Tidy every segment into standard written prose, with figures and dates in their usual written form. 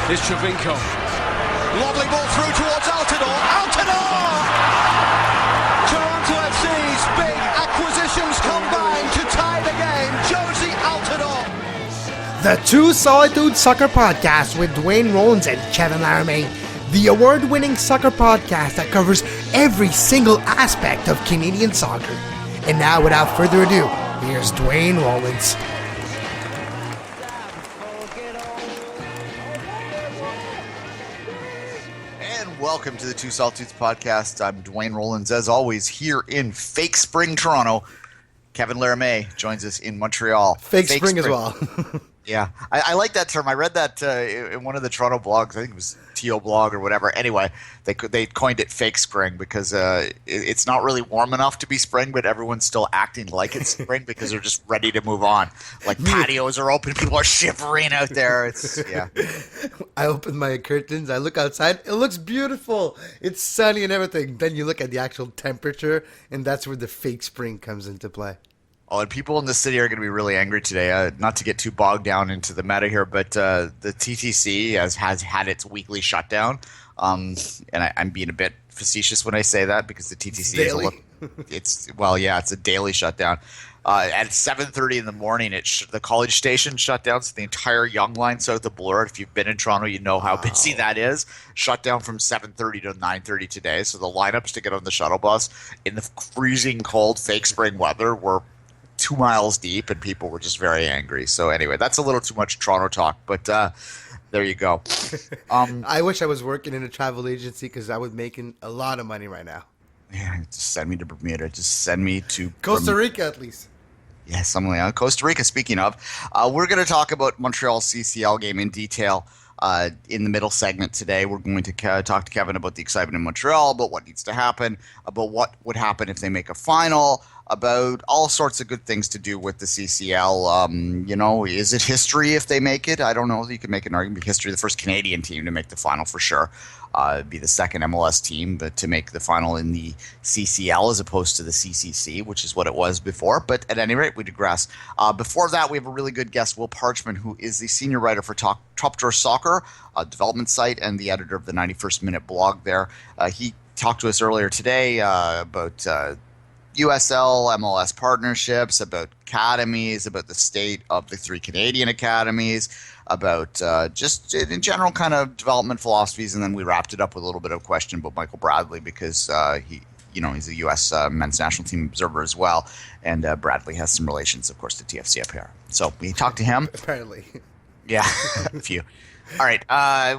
Here's Trevinko. Lovely ball through towards Altidore. Altidore! Toronto FC's big acquisitions combine to tie the game. Josie Altidore. The Two Solitudes Soccer Podcast with Duane and Kevin Laramie. The award-winning soccer podcast that covers every single aspect of Canadian soccer. And now, without further ado, here's Duane Rollins. And welcome to the Two Solitudes Podcast. I'm Duane Rollins, as always, here in fake spring Toronto. Kevin Laramie joins us in Montreal. Fake spring as well. Yeah, I like that term. I read that in one of the Toronto blogs. I think it was TO blog or whatever. Anyway, they coined it fake spring because it's not really warm enough to be spring, but everyone's still acting like it's spring because they're just ready to move on. Like patios are open, people are shivering out there. Yeah. I open my curtains, I look outside, it looks beautiful. It's sunny and everything. Then you look at the actual temperature, and that's where the fake spring comes into play. Oh, and people in the city are going to be really angry today. Not to get too bogged down into the meta here, but the TTC has had its weekly shutdown. And I'm being a bit facetious when I say that because the TTC is it's a daily shutdown. At 7:30 in the morning, the college station shut down, so the entire Young Line south of Bloor. If you've been in Toronto, you know how busy that is. Shut down from 7:30 to 9:30 today. So the lineups to get on the shuttle bus in the freezing cold fake spring weather were 2 miles deep, and people were just very angry. So anyway, that's a little too much Toronto talk, but there you go. I wish I was working in a travel agency because I was making a lot of money right now. Yeah, just send me to Bermuda. Just send me to Costa Rica, at least. Yeah, something like that. Costa Rica, speaking of. We're going to talk about Montreal's CCL game in detail. In the middle segment today, we're going to talk to Kevin about the excitement in Montreal, about what needs to happen, about what would happen if they make a final, about all sorts of good things to do with the CCL. Is it history if they make it? I don't know. You could make an argument. History, the first Canadian team to make the final for sure. Be the second MLS team but to make the final in the CCL as opposed to the CCC, which is what it was before. But at any rate, we digress. Before that, we have a really good guest, Will Parchman, who is the senior writer for Top Drawer Soccer, a development site, and the editor of the 91st Minute blog there. He talked to us earlier today about USL-MLS partnerships, about academies, about the state of the 3 Canadian academies, about just in general kind of development philosophies, and then we wrapped it up with a little bit of a question about Michael Bradley because he's a U.S. men's national team observer as well, and Bradley has some relations, of course, to TFC up here. So we talked to him. Apparently. Yeah, a few. All right,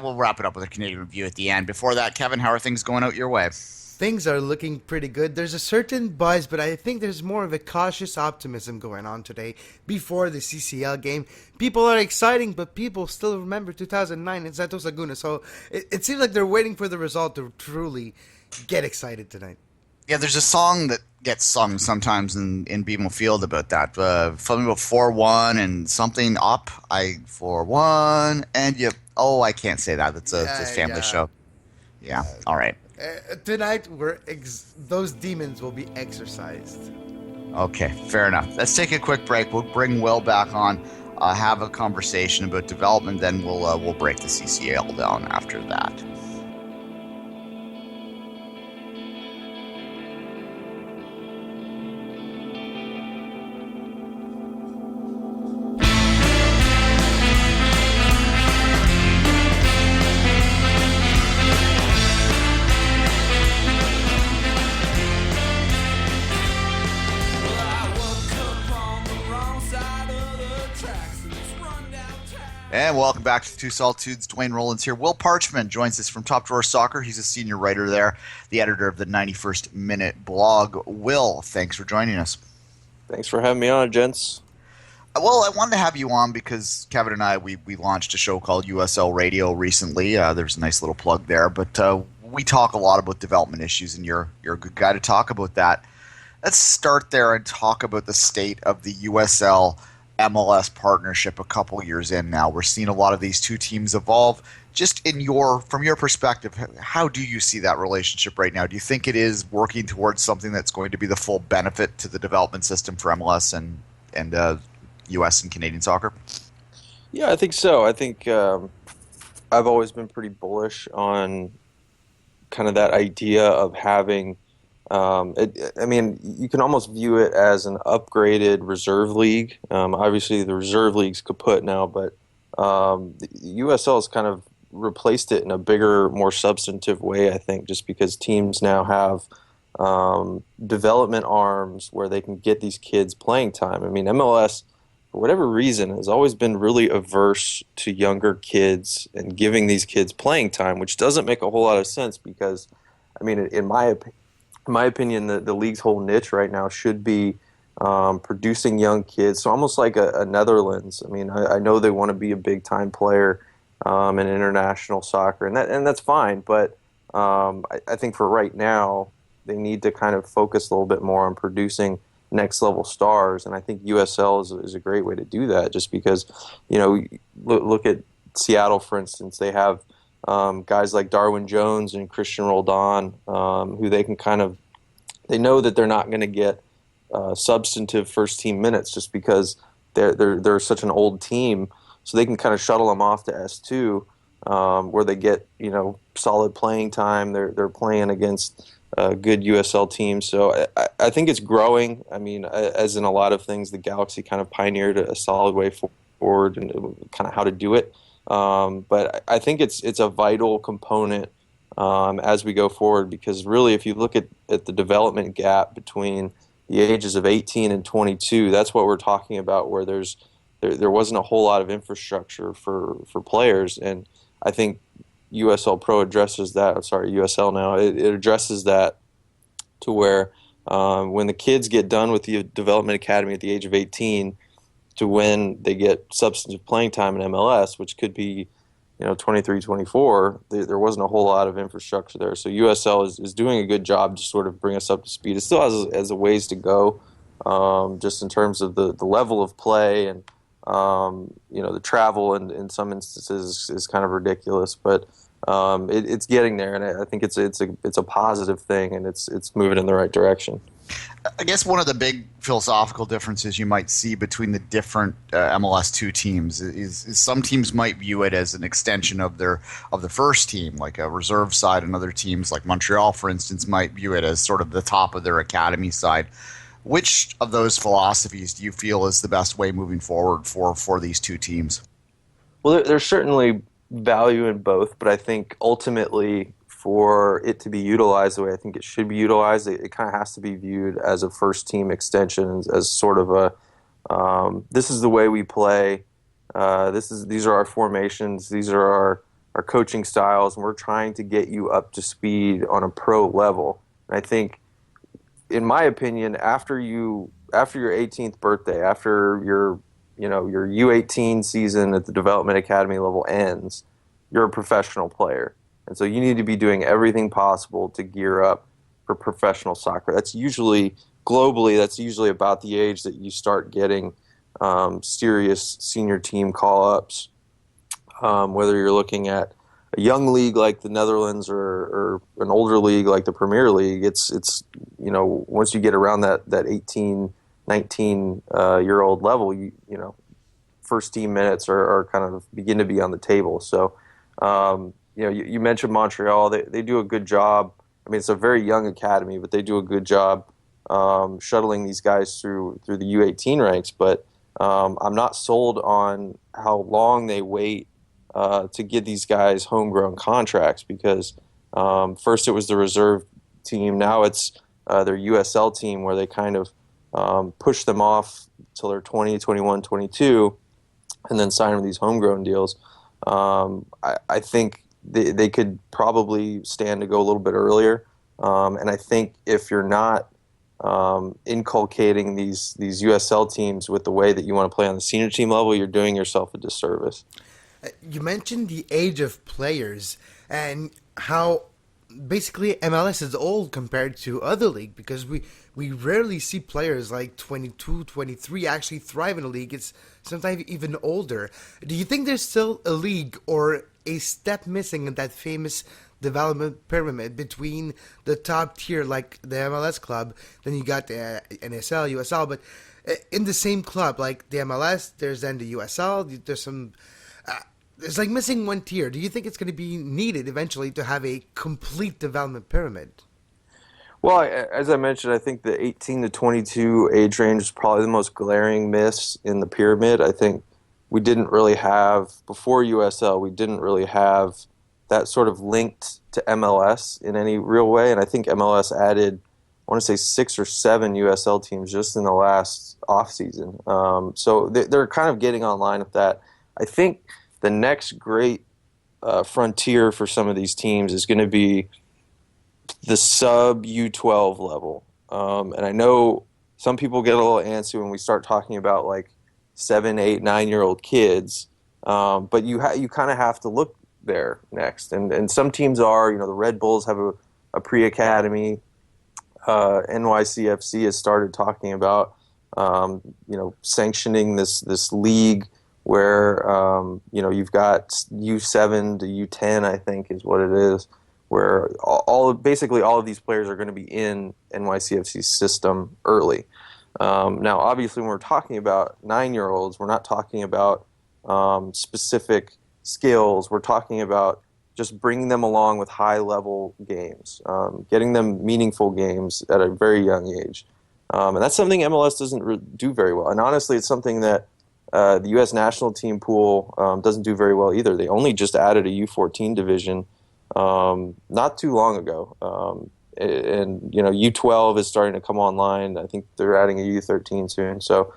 we'll wrap it up with a Canadian review at the end. Before that, Kevin, how are things going out your way? Things are looking pretty good. There's a certain buzz, but I think there's more of a cautious optimism going on today before the CCL game. People are exciting, but people still remember 2009 in Santos Laguna. So it seems like they're waiting for the result to truly get excited tonight. Yeah, there's a song that gets sung sometimes in BMO Field about that. Something about 4-1 and something up. 4-1 and you. Oh, I can't say that. It's a family show. Yeah. All right. Tonight, those demons will be exorcised. Okay, fair enough. Let's take a quick break. We'll bring Will back on, have a conversation about development, then we'll break the CCL down after that. And welcome back to the Two Solitudes. Duane Rollins here. Will Parchman joins us from Top Drawer Soccer. He's a senior writer there, the editor of the 91st Minute blog. Will, thanks for joining us. Thanks for having me on, gents. Well, I wanted to have you on because Kevin and I, we launched a show called USL Radio recently. There's a nice little plug there. But we talk a lot about development issues, and you're a good guy to talk about that. Let's start there and talk about the state of the USL MLS partnership a couple years in now. We're seeing a lot of these two teams evolve. Just from your perspective, how do you see that relationship right now? Do you think it is working towards something that's going to be the full benefit to the development system for MLS and U.S. and Canadian soccer? Yeah, I think so. I think I've always been pretty bullish on kind of that idea of having. I mean, you can almost view it as an upgraded reserve league. Obviously, the reserve league's kaput now, but the USL has kind of replaced it in a bigger, more substantive way, I think, just because teams now have development arms where they can get these kids playing time. I mean, MLS, for whatever reason, has always been really averse to younger kids and giving these kids playing time, which doesn't make a whole lot of sense because, I mean, in my opinion, the league's whole niche right now should be producing young kids. So almost like a Netherlands. I mean, I know they want to be a big-time player in international soccer, and that's fine. But I think for right now, they need to kind of focus a little bit more on producing next-level stars. And I think USL is a great way to do that just because, look at Seattle, for instance. They have guys like Darwin Jones and Christian Roldan, who they can they know that they're not going to get substantive first team minutes just because they're such an old team, so they can kind of shuttle them off to S2, where they get solid playing time. They're playing against good USL teams, so I think it's growing. I mean, as in a lot of things, the Galaxy kind of pioneered a solid way forward and kind of how to do it. But I think it's a vital component as we go forward because really if you look at the development gap between the ages of 18 and 22, that's what we're talking about where there wasn't a whole lot of infrastructure for players. And I think USL Pro addresses that. I'm sorry, USL now. It addresses that to where when the kids get done with the development academy at the age of 18 to when they get substantive playing time in MLS, which could be 23, 24, there wasn't a whole lot of infrastructure there. So USL is doing a good job to sort of bring us up to speed. It still has a ways to go just in terms of the level of play and the travel in some instances is kind of ridiculous, but it's getting there, and I think it's a positive thing, and it's moving in the right direction. I guess one of the big philosophical differences you might see between the different MLS2 teams is some teams might view it as an extension of the first team, like a reserve side, and other teams like Montreal, for instance, might view it as sort of the top of their academy side. Which of those philosophies do you feel is the best way moving forward for these two teams? Well, there's certainly value in both, but I think ultimately for it to be utilized the way I think it should be utilized, it kind of has to be viewed as a first team extension, as sort of a this is the way we play. These are our formations. These are our coaching styles, and we're trying to get you up to speed on a pro level. And I think, in my opinion, after your 18th birthday, after your U18 season at the development academy level ends, you're a professional player. And so you need to be doing everything possible to gear up for professional soccer. That's usually, globally, about the age that you start getting serious senior team call-ups, whether you're looking at a young league like the Netherlands or an older league like the Premier League. It's once you get around that 18, 19 year old level, first team minutes are kind of begin to be on the table. So you mentioned Montreal. They do a good job. I mean, it's a very young academy, but they do a good job shuttling these guys through the U18 ranks. But I'm not sold on how long they wait to get these guys homegrown contracts because first it was the reserve team. Now it's their USL team where they kind of push them off till they're 20, 21, 22 and then sign them these homegrown deals. I think they could probably stand to go a little bit earlier. And I think if you're not inculcating these USL teams with the way that you want to play on the senior team level, you're doing yourself a disservice. You mentioned the age of players and how basically MLS is old compared to other league because we rarely see players like 22, 23 actually thrive in a league. It's sometimes even older. Do you think there's still a league or a step missing in that famous development pyramid between the top tier like the MLS club, then you got the NSL, USL, but in the same club like the MLS, there's then the USL, there's some... It's like missing one tier. Do you think it's going to be needed eventually to have a complete development pyramid? Well, as I mentioned, I think the 18 to 22 age range is probably the most glaring miss in the pyramid. I think we didn't really have, before USL, we didn't really have that sort of linked to MLS in any real way. And I think MLS added, I want to say 6 or 7 USL teams just in the last offseason. So they're kind of getting online with that. I think the next great frontier for some of these teams is going to be the sub U12 level. And I know some people get a little antsy when we start talking about like 7, 8, 9-year-old kids. But you kind of have to look there next. And some teams are, the Red Bulls have a pre-academy. NYCFC has started talking about, sanctioning this league where, you've got U7 to U10, I think is what it is, where basically all of these players are going to be in NYCFC's system early. Now, obviously, when we're talking about 9-year-olds, we're not talking about specific skills. We're talking about just bringing them along with high-level games, getting them meaningful games at a very young age. And that's something MLS doesn't do very well. And honestly, it's something that the U.S. national team pool doesn't do very well either. They only just added a U14 division not too long ago. And U12 is starting to come online. I think they're adding a U13 soon. So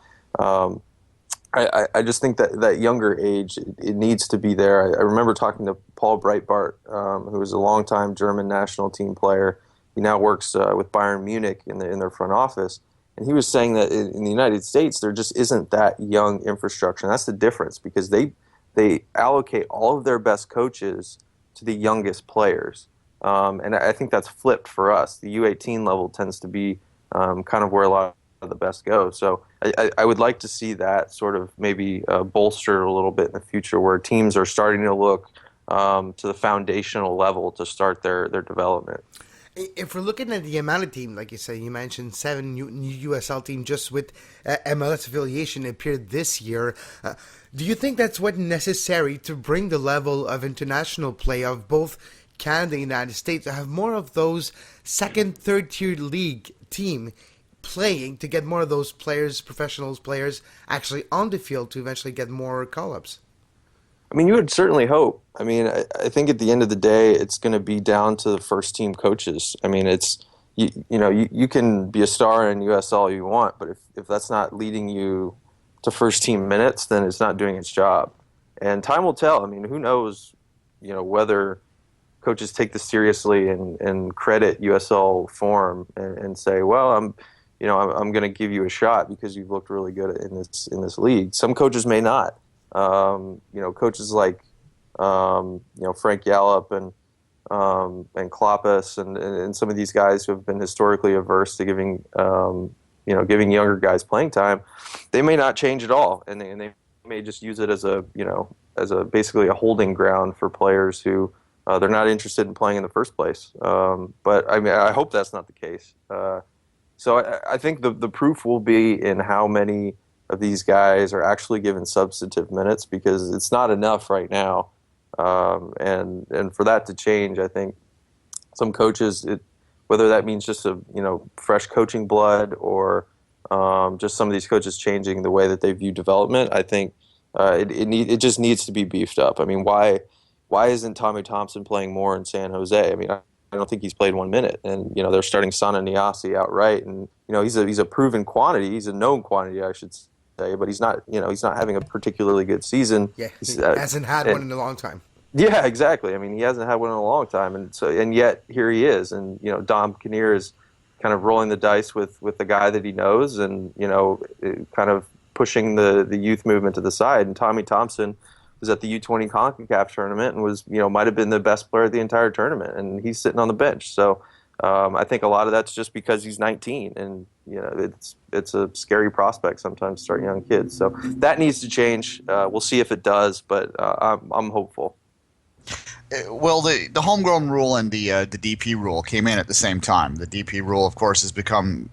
I just think that younger age, it needs to be there. I remember talking to Paul Breitbart, who was a longtime German national team player. He now works with Bayern Munich in their front office. And he was saying that in the United States, there just isn't that young infrastructure. And that's the difference, because they allocate all of their best coaches to the youngest players. And I think that's flipped for us. The U18 level tends to be kind of where a lot of the best go. So I would like to see that sort of maybe bolstered a little bit in the future, where teams are starting to look to the foundational level to start their development. If we're looking at the amount of team, like you say, you mentioned 7 USL team just with MLS affiliation appeared this year. Do you think that's what's necessary to bring the level of international play of both Canada and the United States, to have more of those second, third tier league team playing, to get more of those players, professionals players, actually on the field to eventually get more call-ups? I mean, you would certainly hope. I mean, I think at the end of the day, it's going to be down to the first team coaches. I mean, it's you can be a star in USL all you want, but if that's not leading you to first team minutes, then it's not doing its job. And time will tell. I mean, who knows, whether coaches take this seriously and credit USL form and say, well, I'm going to give you a shot because you've looked really good in this league. Some coaches may not. Coaches like Frank Yallop and Kloppus and some of these guys who have been historically averse to giving younger guys playing time, they may not change at all, and they may just use it as a basically a holding ground for players who they're not interested in playing in the first place. But I mean, I hope that's not the case. So I think the proof will be in how many of these guys are actually given substantive minutes, because it's not enough right now. And for that to change, I think some coaches, whether that means just fresh coaching blood or just some of these coaches changing the way that they view development, I think it just needs to be beefed up. I mean, why isn't Tommy Thompson playing more in San Jose? I mean, I don't think he's played 1 minute, and they're starting Sana Niasi outright, and he's a proven quantity, he's a known quantity, I should say, but he's not having a particularly good season. Yeah, he hasn't had one in a long time. Yeah, exactly. I mean, he hasn't had one in a long time, and yet here he is, and Dom Kinnear is kind of rolling the dice with the guy that he knows, and kind of pushing the youth movement to the side. And Tommy Thompson was at the U20 Concacaf tournament and was might have been the best player of the entire tournament, and he's sitting on the bench. So I think a lot of that's just because he's 19, and it's a scary prospect sometimes to start young kids. So that needs to change. We'll see if it does, but I'm hopeful. Well, the homegrown rule and the DP rule came in at the same time. The DP rule, of course, has become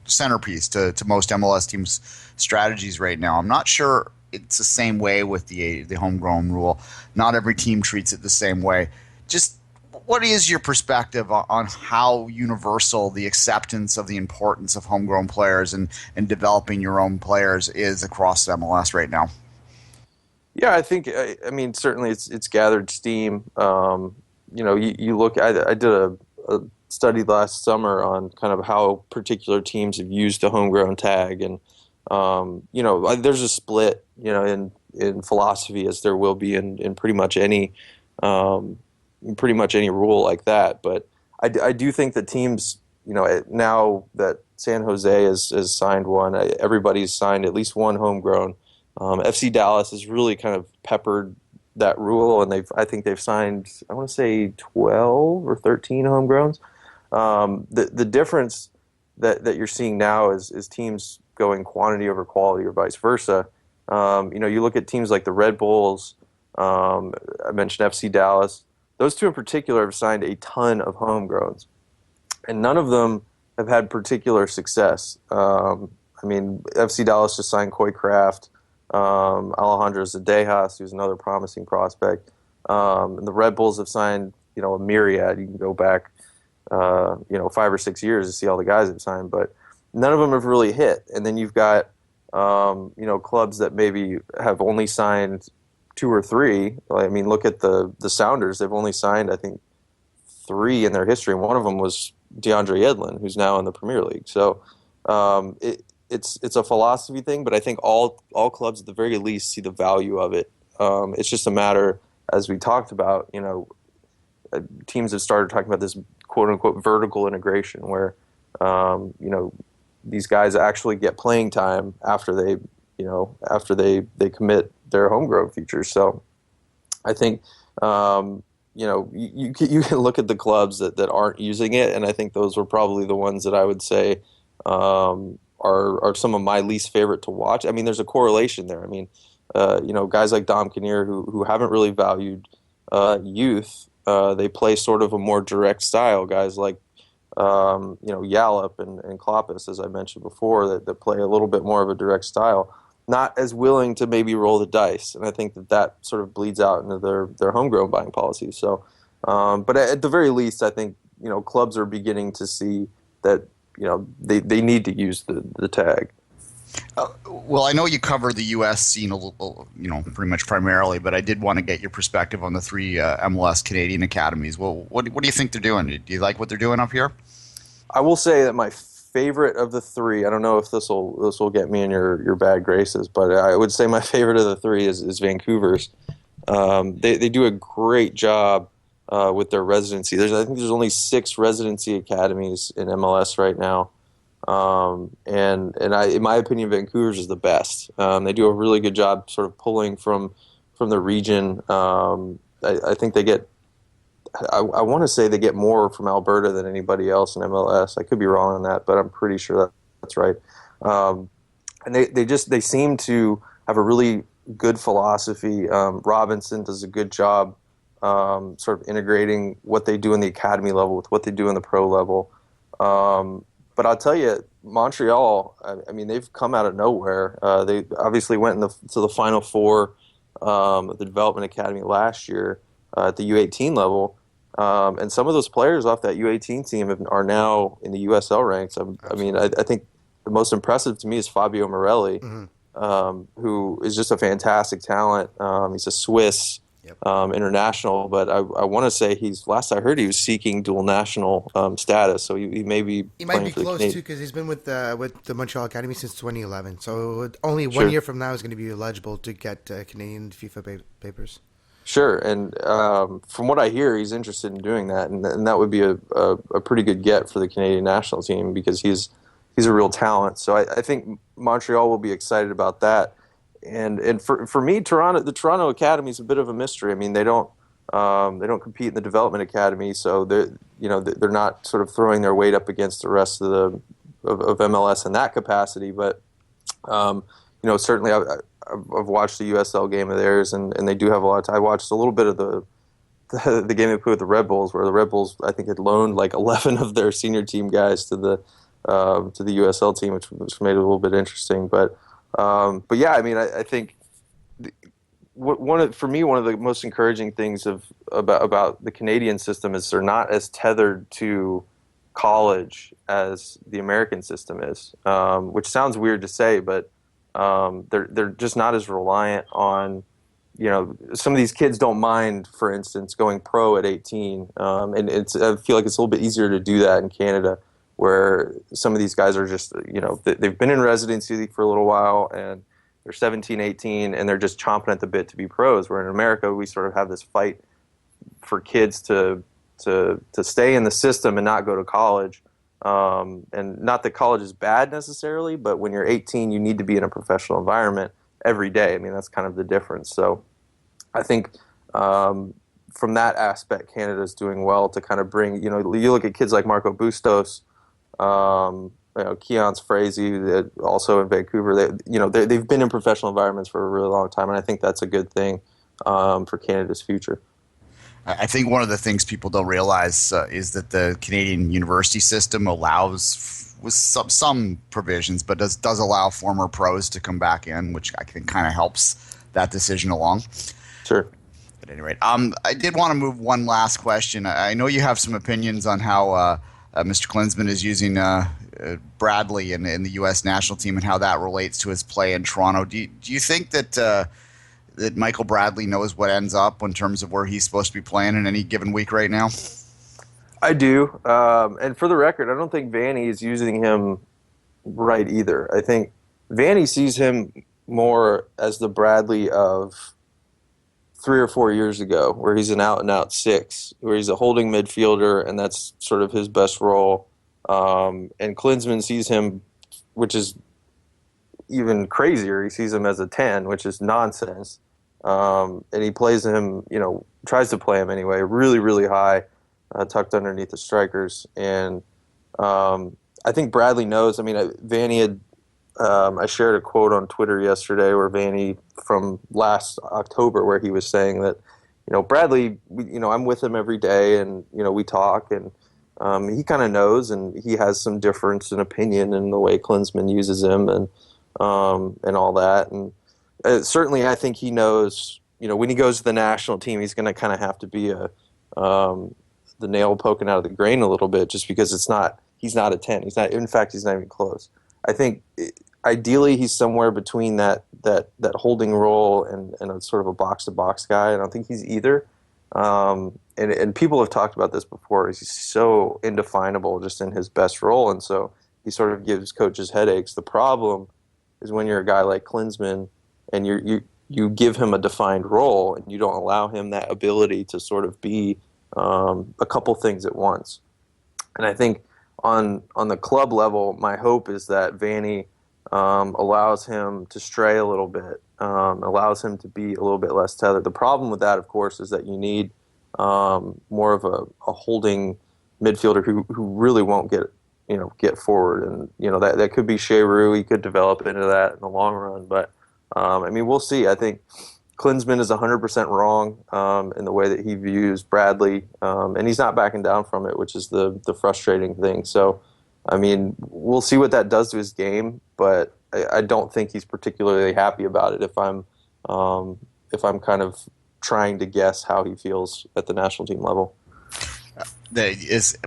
centerpiece to most MLS teams' strategies right now. I'm not sure it's the same way with the homegrown rule. Not every team treats it the same way. Just what is your perspective on how universal the acceptance of the importance of homegrown players and developing your own players is across MLS right now? Yeah, I think, I mean, certainly it's gathered steam. You look, I did a study last summer on kind of how particular teams have used the homegrown tag. And, there's a split, in philosophy, as there will be in pretty much any rule like that. But I do think that teams, now that San Jose has signed one, everybody's signed at least one homegrown. FC Dallas has really kind of peppered that rule, and I think they've signed, I want to say 12 or 13 homegrowns. The difference that you're seeing now is teams going quantity over quality or vice versa. You look at teams like the Red Bulls, I mentioned FC Dallas. Those two in particular have signed a ton of homegrowns, and none of them have had particular success. FC Dallas just signed Coy Kraft, Alejandro Zadejas, who's another promising prospect. And the Red Bulls have signed, a myriad. You can go back, 5 or 6 years to see all the guys have signed, but none of them have really hit. And then you've got, clubs that maybe have only signed 2 or 3. Look at the Sounders. They've only signed, I think, 3 in their history, and one of them was DeAndre Yedlin, who's now in the Premier League. So it's a philosophy thing, but I think all clubs at the very least see the value of it. It's just a matter, as we talked about, teams have started talking about this quote unquote vertical integration, where these guys actually get playing time after they commit their homegrown features. So I think you can look at the clubs that aren't using it, and I think those were probably the ones that I would say are some of my least favorite to watch. There's a correlation there. Guys like Dom Kinnear who haven't really valued youth. They play sort of a more direct style. Guys like Yallop and Kloppus, as I mentioned before, that play a little bit more of a direct style, not as willing to maybe roll the dice. And I think that sort of bleeds out into their homegrown buying policies. So, but at the very least, I think clubs are beginning to see that they need to use the tag. Well, I know you cover the U.S. scene a little, pretty much primarily, but I did want to get your perspective on the 3 MLS Canadian academies. Well, what do you think they're doing? Do you like what they're doing up here? I will say that my favorite of the 3, I don't know if this will get me in your bad graces, but I would say my favorite of the 3 is Vancouver's. They do a great job with their residency. I think there's only 6 residency academies in MLS right now. In my opinion, Vancouver's is the best. They do a really good job sort of pulling from the region. I think they get, I want to say they get more from Alberta than anybody else in MLS. I could be wrong on that, but I'm pretty sure that's right. And they seem to have a really good philosophy. Robinson does a good job sort of integrating what they do in the academy level with what they do in the pro level. But I'll tell you, Montreal, they've come out of nowhere. They obviously went to the Final Four of the Development Academy last year at the U18 level. And some of those players off that U18 team are now in the USL ranks. I think the most impressive to me is Fabio Morelli, who is just a fantastic talent. He's a Swiss international, but I want to say last I heard he was seeking dual national status, so he may be close too, because he's been with the Montreal Academy since 2011. So only 1 year from now is going to be eligible to get Canadian FIFA papers. Sure, and from what I hear, he's interested in doing that, and that would be a pretty good get for the Canadian national team because he's a real talent. So I think Montreal will be excited about that. And for me, the Toronto Academy is a bit of a mystery. They don't compete in the development academy, so they're not sort of throwing their weight up against the rest of MLS in that capacity. But certainly I've watched the USL game of theirs, and they do have a lot of time. I watched a little bit of the game they played with the Red Bulls, where the Red Bulls I think had loaned like 11 of their senior team guys to the USL team, which made it a little bit interesting. But yeah, I think for me, one of the most encouraging things about the Canadian system is they're not as tethered to college as the American system is, which sounds weird to say, but they're just not as reliant on, some of these kids don't mind, for instance, going pro at 18, and I feel like it's a little bit easier to do that in Canada, where some of these guys are just, they've been in residency for a little while and they're 17, 18, and they're just chomping at the bit to be pros. Where in America, we sort of have this fight for kids to stay in the system and not go to college. And not that college is bad necessarily, but when you're 18, you need to be in a professional environment every day. I mean, that's kind of the difference. So I think from that aspect, Canada's doing well to kind of bring, you look at kids like Marco Bustos, Keon's Frazee, also in Vancouver. They've been in professional environments for a really long time, and I think that's a good thing for Canada's future. I think one of the things people don't realize is that the Canadian university system allows, with some provisions, but does allow former pros to come back in, which I think kind of helps that decision along. Sure. At any rate, I did want to move one last question. I know you have some opinions on how Mr. Klinsmann is using Bradley in the U.S. national team and how that relates to his play in Toronto. Do you think that Michael Bradley knows what ends up in terms of where he's supposed to be playing in any given week right now? I do. And for the record, I don't think Vanny is using him right either. I think Vanny sees him more as the Bradley of 3 or 4 years ago, where he's an out-and-out 6, where he's a holding midfielder, and that's sort of his best role. And Klinsmann sees him, which is even crazier, he sees him as a 10, which is nonsense. And he plays him, tries to play him anyway, really, really high, tucked underneath the strikers. And I think Bradley knows. I mean, Vanny had, I shared a quote on Twitter yesterday where Vanny from last October, where he was saying that, Bradley, I'm with him every day and, we talk, and he kind of knows, and he has some difference in opinion in the way Klinsmann uses him and all that. And certainly I think he knows, when he goes to the national team, he's going to kind of have to be the nail poking out of the grain a little bit, just because he's not a 10. He's not even close. I think ideally he's somewhere between that holding role and a sort of a box-to-box guy. I don't think he's either. And people have talked about this before. He's so indefinable just in his best role, and so he sort of gives coaches headaches. The problem is when you're a guy like Klinsmann and you give him a defined role and you don't allow him that ability to sort of be a couple things at once. And I think on the club level, my hope is that Vanny allows him to stray a little bit, allows him to be a little bit less tethered. The problem with that, of course, is that you need more of a holding midfielder who really won't get forward. And, that could be Shea Rue. He could develop into that in the long run. But, we'll see. I think Klinsmann is 100% wrong in the way that he views Bradley, and he's not backing down from it, which is the frustrating thing. So, we'll see what that does to his game, but I don't think he's particularly happy about it if I'm kind of trying to guess how he feels at the national team level.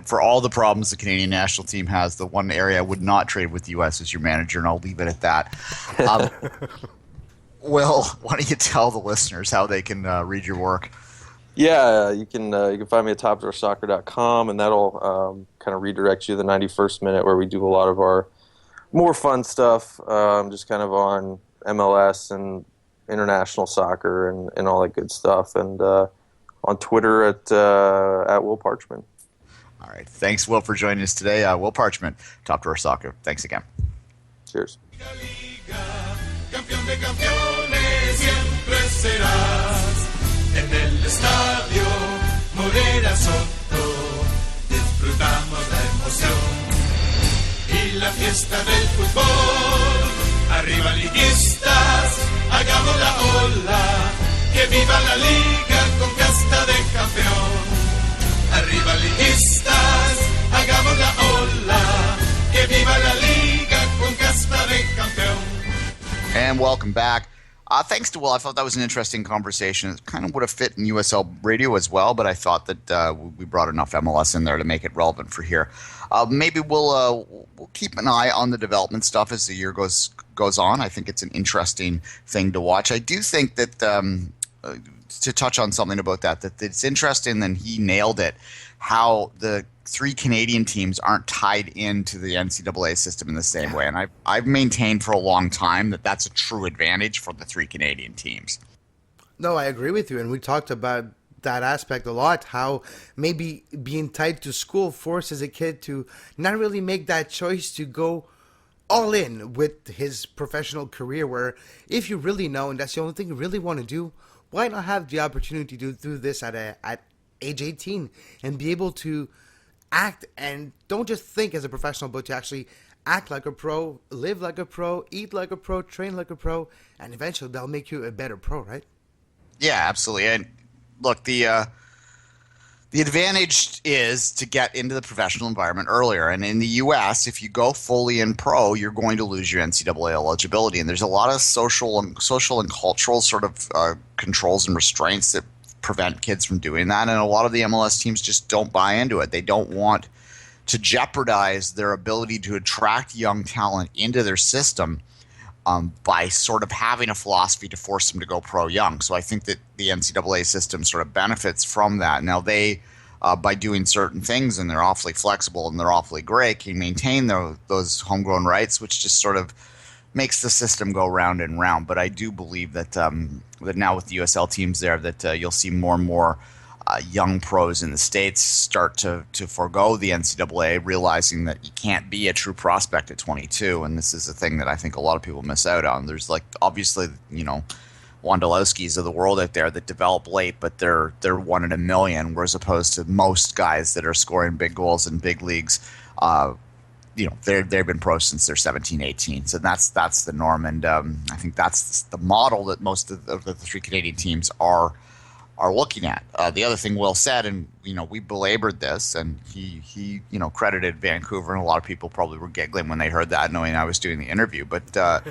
For all the problems the Canadian national team has, the one area I would not trade with the U.S. is your manager, and I'll leave it at that. Will, why don't you tell the listeners how they can read your work? Yeah, you can find me at topdoorsoccer.com, and that'll kind of redirect you to the 91st minute, where we do a lot of our more fun stuff, just kind of on MLS and international soccer and all that good stuff, and on Twitter at Will Parchman. All right. Thanks, Will, for joining us today. Will Parchman, Top Drawer Soccer. Thanks again. Cheers. Campeón de campeones siempre serás. En el estadio Morera Soto disfrutamos la emoción y la fiesta del fútbol. Arriba liguistas, hagamos la ola, que viva la liga con casta de campeón. Arriba liguistas, hagamos la ola, que viva la liga con casta de campeón. And welcome back. Thanks to Will. I thought that was an interesting conversation. It kind of would have fit in USL radio as well, but I thought that we brought enough MLS in there to make it relevant for here. Maybe we'll keep an eye on the development stuff as the year goes on. I think it's an interesting thing to watch. I do think that to touch on something about that it's interesting, and he nailed it, how the 3 Canadian teams aren't tied into the NCAA system in the same way. And I've maintained for a long time that that's a true advantage for the 3 Canadian teams. No, I agree with you. And we talked about that aspect a lot, how maybe being tied to school forces a kid to not really make that choice to go all in with his professional career, where if you really know and that's the only thing you really want to do, why not have the opportunity to do this at age 18 and be able to act and don't just think as a professional, but to actually act like a pro, live like a pro, eat like a pro, train like a pro, and eventually that'll make you a better pro, right? Yeah, absolutely. And look, the advantage is to get into the professional environment earlier. And in the U.S., if you go fully in pro, you're going to lose your NCAA eligibility. And there's a lot of social and cultural sort of controls and restraints that prevent kids from doing that, and a lot of the MLS teams just don't buy into it. They don't want to jeopardize their ability to attract young talent into their system by sort of having a philosophy to force them to go pro young. So I think that the NCAA system sort of benefits from that. Now they, by doing certain things, and they're awfully flexible and they're awfully great, can maintain those homegrown rights, which just sort of makes the system go round and round. But I do believe that that now with the USL teams there, that you'll see more and more young pros in the States start to forego the NCAA, realizing that you can't be a true prospect at 22. And this is a thing that I think a lot of people miss out on. There's obviously, Wondolowskis of the world out there that develop late, but they're 1 in a million, whereas opposed to most guys that are scoring big goals in big leagues, they've been pros since they're 17, 18. So that's the norm, and I think that's the model that most of the 3 Canadian teams are looking at. The other thing Will said, and we belabored this, and he credited Vancouver, and a lot of people probably were giggling when they heard that, knowing I was doing the interview. But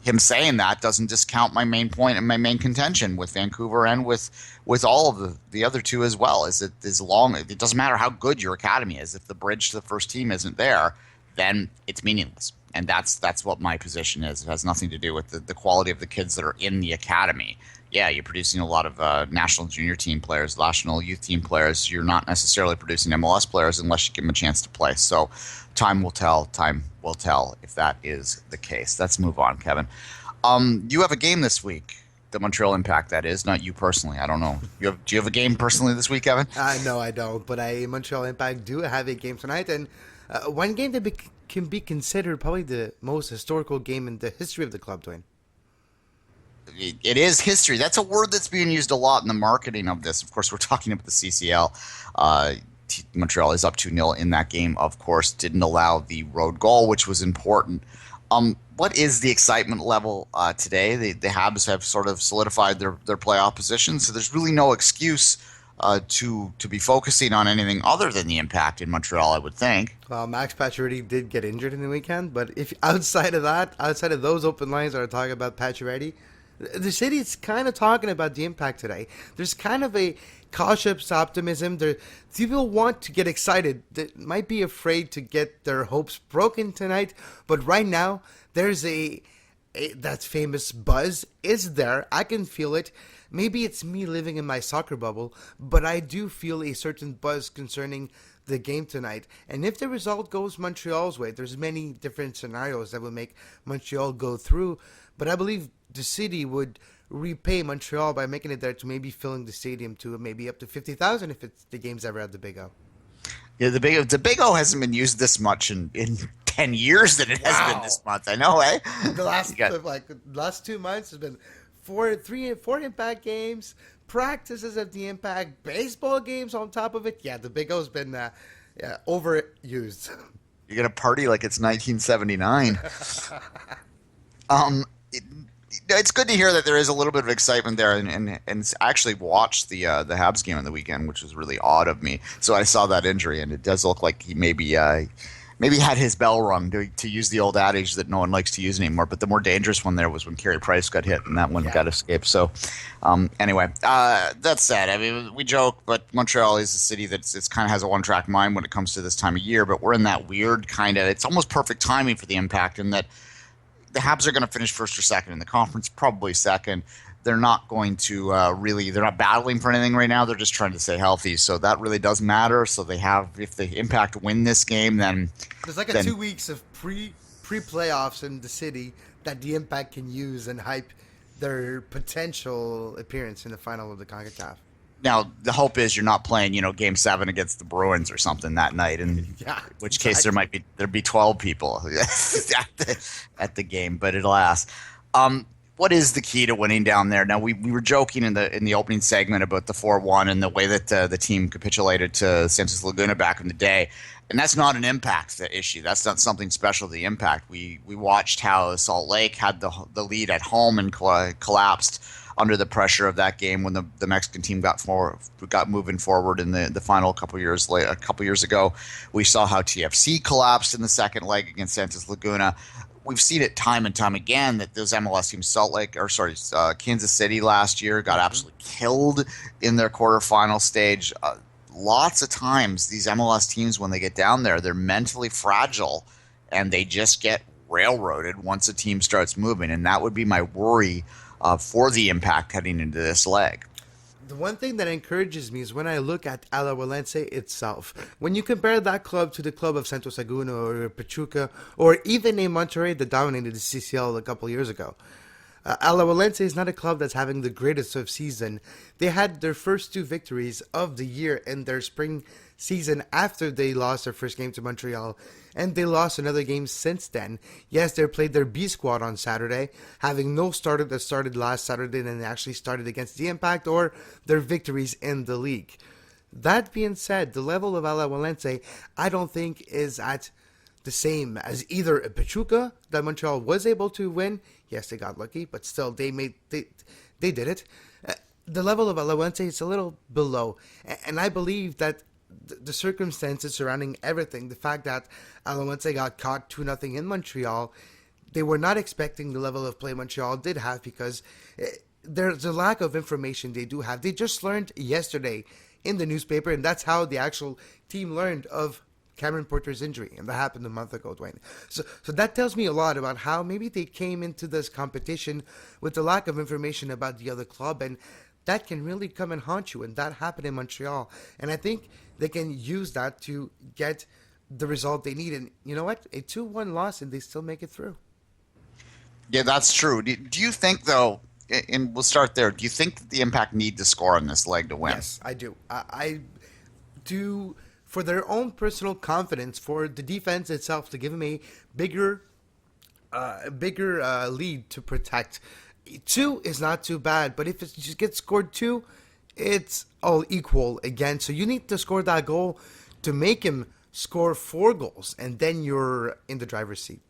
him saying that doesn't discount my main point and my main contention with Vancouver and with all of the other two as well. Is that it doesn't matter how good your academy is, if the bridge to the first team isn't there, then it's meaningless. And that's what my position is. It has nothing to do with the quality of the kids that are in the academy. Yeah, you're producing a lot of national junior team players, national youth team players. You're not necessarily producing MLS players unless you give them a chance to play. So time will tell. Time will tell if that is the case. Let's move on, Kevin. You have a game this week. The Montreal Impact, that is, not you personally. I don't know. Do you have a game personally this week, Kevin? No, I don't. But Montreal Impact do have a game tonight, and one game that can be considered probably the most historical game in the history of the club, Duane. It is history. That's a word that's being used a lot in the marketing of this. Of course, we're talking about the CCL. Montreal is up 2-0 in that game, of course. Didn't allow the road goal, which was important. What is the excitement level today? The Habs have sort of solidified their playoff position, so there's really no excuse to be focusing on anything other than the Impact in Montreal, I would think. Well, Max Pacioretty did get injured in the weekend, but if outside of those open lines that are talking about Pacioretty, the city is kind of talking about the Impact today. There's kind of a cautious optimism. People want to get excited. They might be afraid to get their hopes broken tonight, but right now there's that famous buzz is there. I can feel it. Maybe it's me living in my soccer bubble, but I do feel a certain buzz concerning the game tonight. And if the result goes Montreal's way, there's many different scenarios that will make Montreal go through, but I believe the city would repay Montreal by making it there to maybe filling the stadium to maybe up to 50,000 if the game's ever at the Big O. Yeah, the Big O hasn't been used this much in 10 years that it has been this month. I know, eh? The last 2 months has been 4 Impact games, practices at the Impact, baseball games on top of it. Yeah, the Big O's been overused. You're gonna party like it's 1979. It's good to hear that there is a little bit of excitement there, and I actually watched the Habs game on the weekend, which was really odd of me. So I saw that injury, and it does look like he maybe maybe had his bell rung, to use the old adage that no one likes to use anymore. But the more dangerous one there was when Carey Price got hit, and that one got escaped. So anyway, that said, I mean, we joke, but Montreal is a city that's kind of has a one-track mind when it comes to this time of year. But we're in that weird kind of, it's almost perfect timing for the Impact in that the Habs are going to finish first or second in the conference, probably second. They're not going to they're not battling for anything right now. They're just trying to stay healthy. So that really does matter. So they have, if the Impact win this game, then there's like 2 weeks of pre-playoffs in the city that the Impact can use and hype their potential appearance in the final of the Concacaf. Now, the hope is you're not playing, Game 7 against the Bruins or something that night, in which case there'd be 12 people at the game, but it'll ask. What is the key to winning down there? Now, we were joking in the opening segment about the 4-1 and the way that the team capitulated to Santos Laguna back in the day, and that's not an Impact issue. That's not something special to the Impact. We watched how Salt Lake had the lead at home and collapsed under the pressure of that game when the Mexican team got moving forward in the final a couple years ago. We saw how TFC collapsed in the second leg against Santos Laguna. We've seen it time and time again that those MLS teams, Kansas City last year got absolutely killed in their quarterfinal stage. Lots of times these MLS teams, when they get down there, they're mentally fragile and they just get railroaded once a team starts moving. And that would be my worry for the Impact heading into this leg. The one thing that encourages me is when I look at Alajuelense itself. When you compare that club to the club of Santos Laguna or Pachuca or even a Monterrey that dominated the CCL a couple years ago, Alajuelense is not a club that's having the greatest of season. They had their first 2 victories of the year in their spring season after they lost their first game to Montreal, and they lost another game since then. Yes, they played their B squad on Saturday, having no starter that started last Saturday and they actually started against the Impact or their victories in the league. That being said, the level of Alajuelense I don't think is at the same as either a Pachuca that Montreal was able to win. Yes, they got lucky, but still they did it. The level of Alajuelense is a little below, and I believe that the circumstances surrounding everything, the fact that Alajuelense got caught 2-0 in Montreal, they were not expecting the level of play Montreal did have because there's a lack of information they do have. They just learned yesterday in the newspaper, and that's how the actual team learned of Cameron Porter's injury, and that happened a month ago, Duane. So that tells me a lot about how maybe they came into this competition with the lack of information about the other club, and that can really come and haunt you, and that happened in Montreal. And I think they can use that to get the result they need. And you know what? A 2-1 loss, and they still make it through. Yeah, that's true. Do you think, though, and we'll start there, do you think that the Impact need to score on this leg to win? Yes, I do. I do, for their own personal confidence, for the defense itself to give them a bigger lead to protect. 2 is not too bad, but if it just gets scored 2, it's all equal again. So you need to score that goal to make him score 4 goals, and then you're in the driver's seat.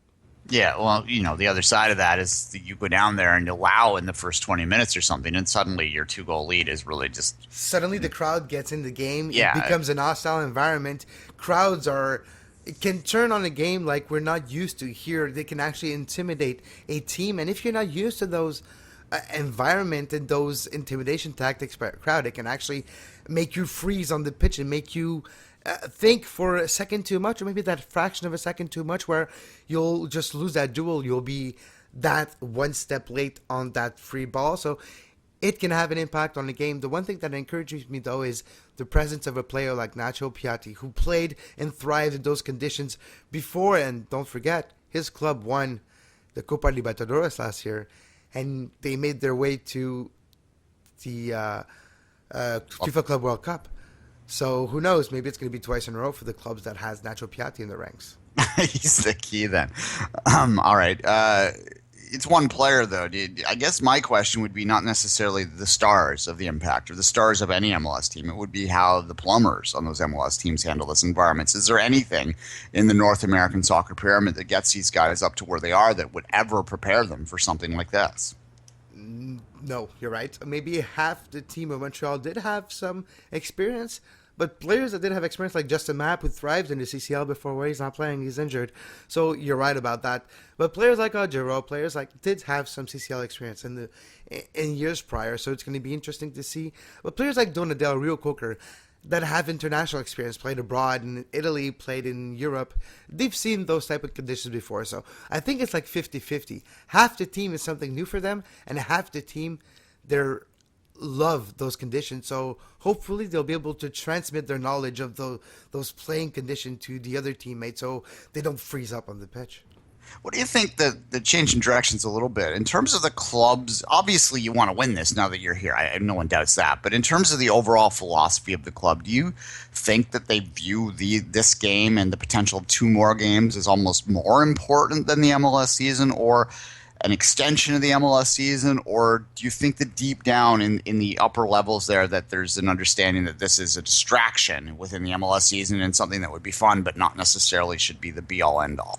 Yeah, well, the other side of that is that you go down there and allow in the first 20 minutes or something, and suddenly your 2-goal lead is really just... Suddenly the crowd gets in the game. Yeah. It becomes an hostile environment. Crowds it can turn on a game like we're not used to here. They can actually intimidate a team, and if you're not used to those environment and those intimidation tactics by a crowd, it can actually make you freeze on the pitch and make you think for a second too much, or maybe that fraction of a second too much, where you'll just lose that duel. You'll be that one step late on that free ball. So it can have an impact on the game. The one thing that encourages me, though, is the presence of a player like Nacho Piatti, who played and thrived in those conditions before. And don't forget, his club won the Copa Libertadores last year, and they made their way to the FIFA Club World Cup. So who knows? Maybe it's going to be twice in a row for the clubs that has Nacho Piatti in the ranks. He's the key then. All right. It's one player, though. I guess my question would be not necessarily the stars of the Impact or the stars of any MLS team. It would be how the plumbers on those MLS teams handle this environments. Is there anything in the North American soccer pyramid that gets these guys up to where they are that would ever prepare them for something like this? No, you're right. Maybe half the team of Montreal did have some experience, But players that did have experience, like Justin Mapp, who thrived in the CCL before, where he's not playing, he's injured. So you're right about that. But players like Ojiro, players like did have some CCL experience in years prior. So it's going to be interesting to see. But players like Donadel, Rio Coker, that have international experience, played abroad in Italy, played in Europe, they've seen those type of conditions before. So I think it's like 50-50. Half the team is something new for them, and half the team, they're love those conditions. So hopefully they'll be able to transmit their knowledge of those playing conditions to the other teammates so they don't freeze up on the pitch. What do you think the change in directions a little bit? In terms of the clubs, obviously you want to win this now that you're here. No one doubts that. But in terms of the overall philosophy of the club, do you think that they view this game and the potential of 2 more games as almost more important than the MLS season, or an extension of the MLS season? Or do you think that deep down in the upper levels there that there's an understanding that this is a distraction within the MLS season and something that would be fun but not necessarily should be the be-all, end-all?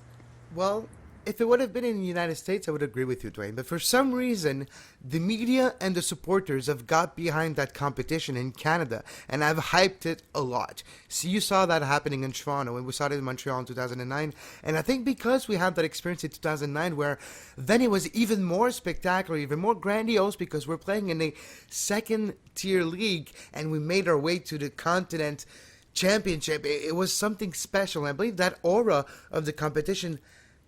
Well, if it would have been in the United States, I would agree with you, Duane. But for some reason, the media and the supporters have got behind that competition in Canada, and I've hyped it a lot. So you saw that happening in Toronto, and we saw it in Montreal in 2009. And I think because we had that experience in 2009, where then it was even more spectacular, even more grandiose, because we're playing in a second-tier league, and we made our way to the continent championship. It was something special. And I believe that aura of the competition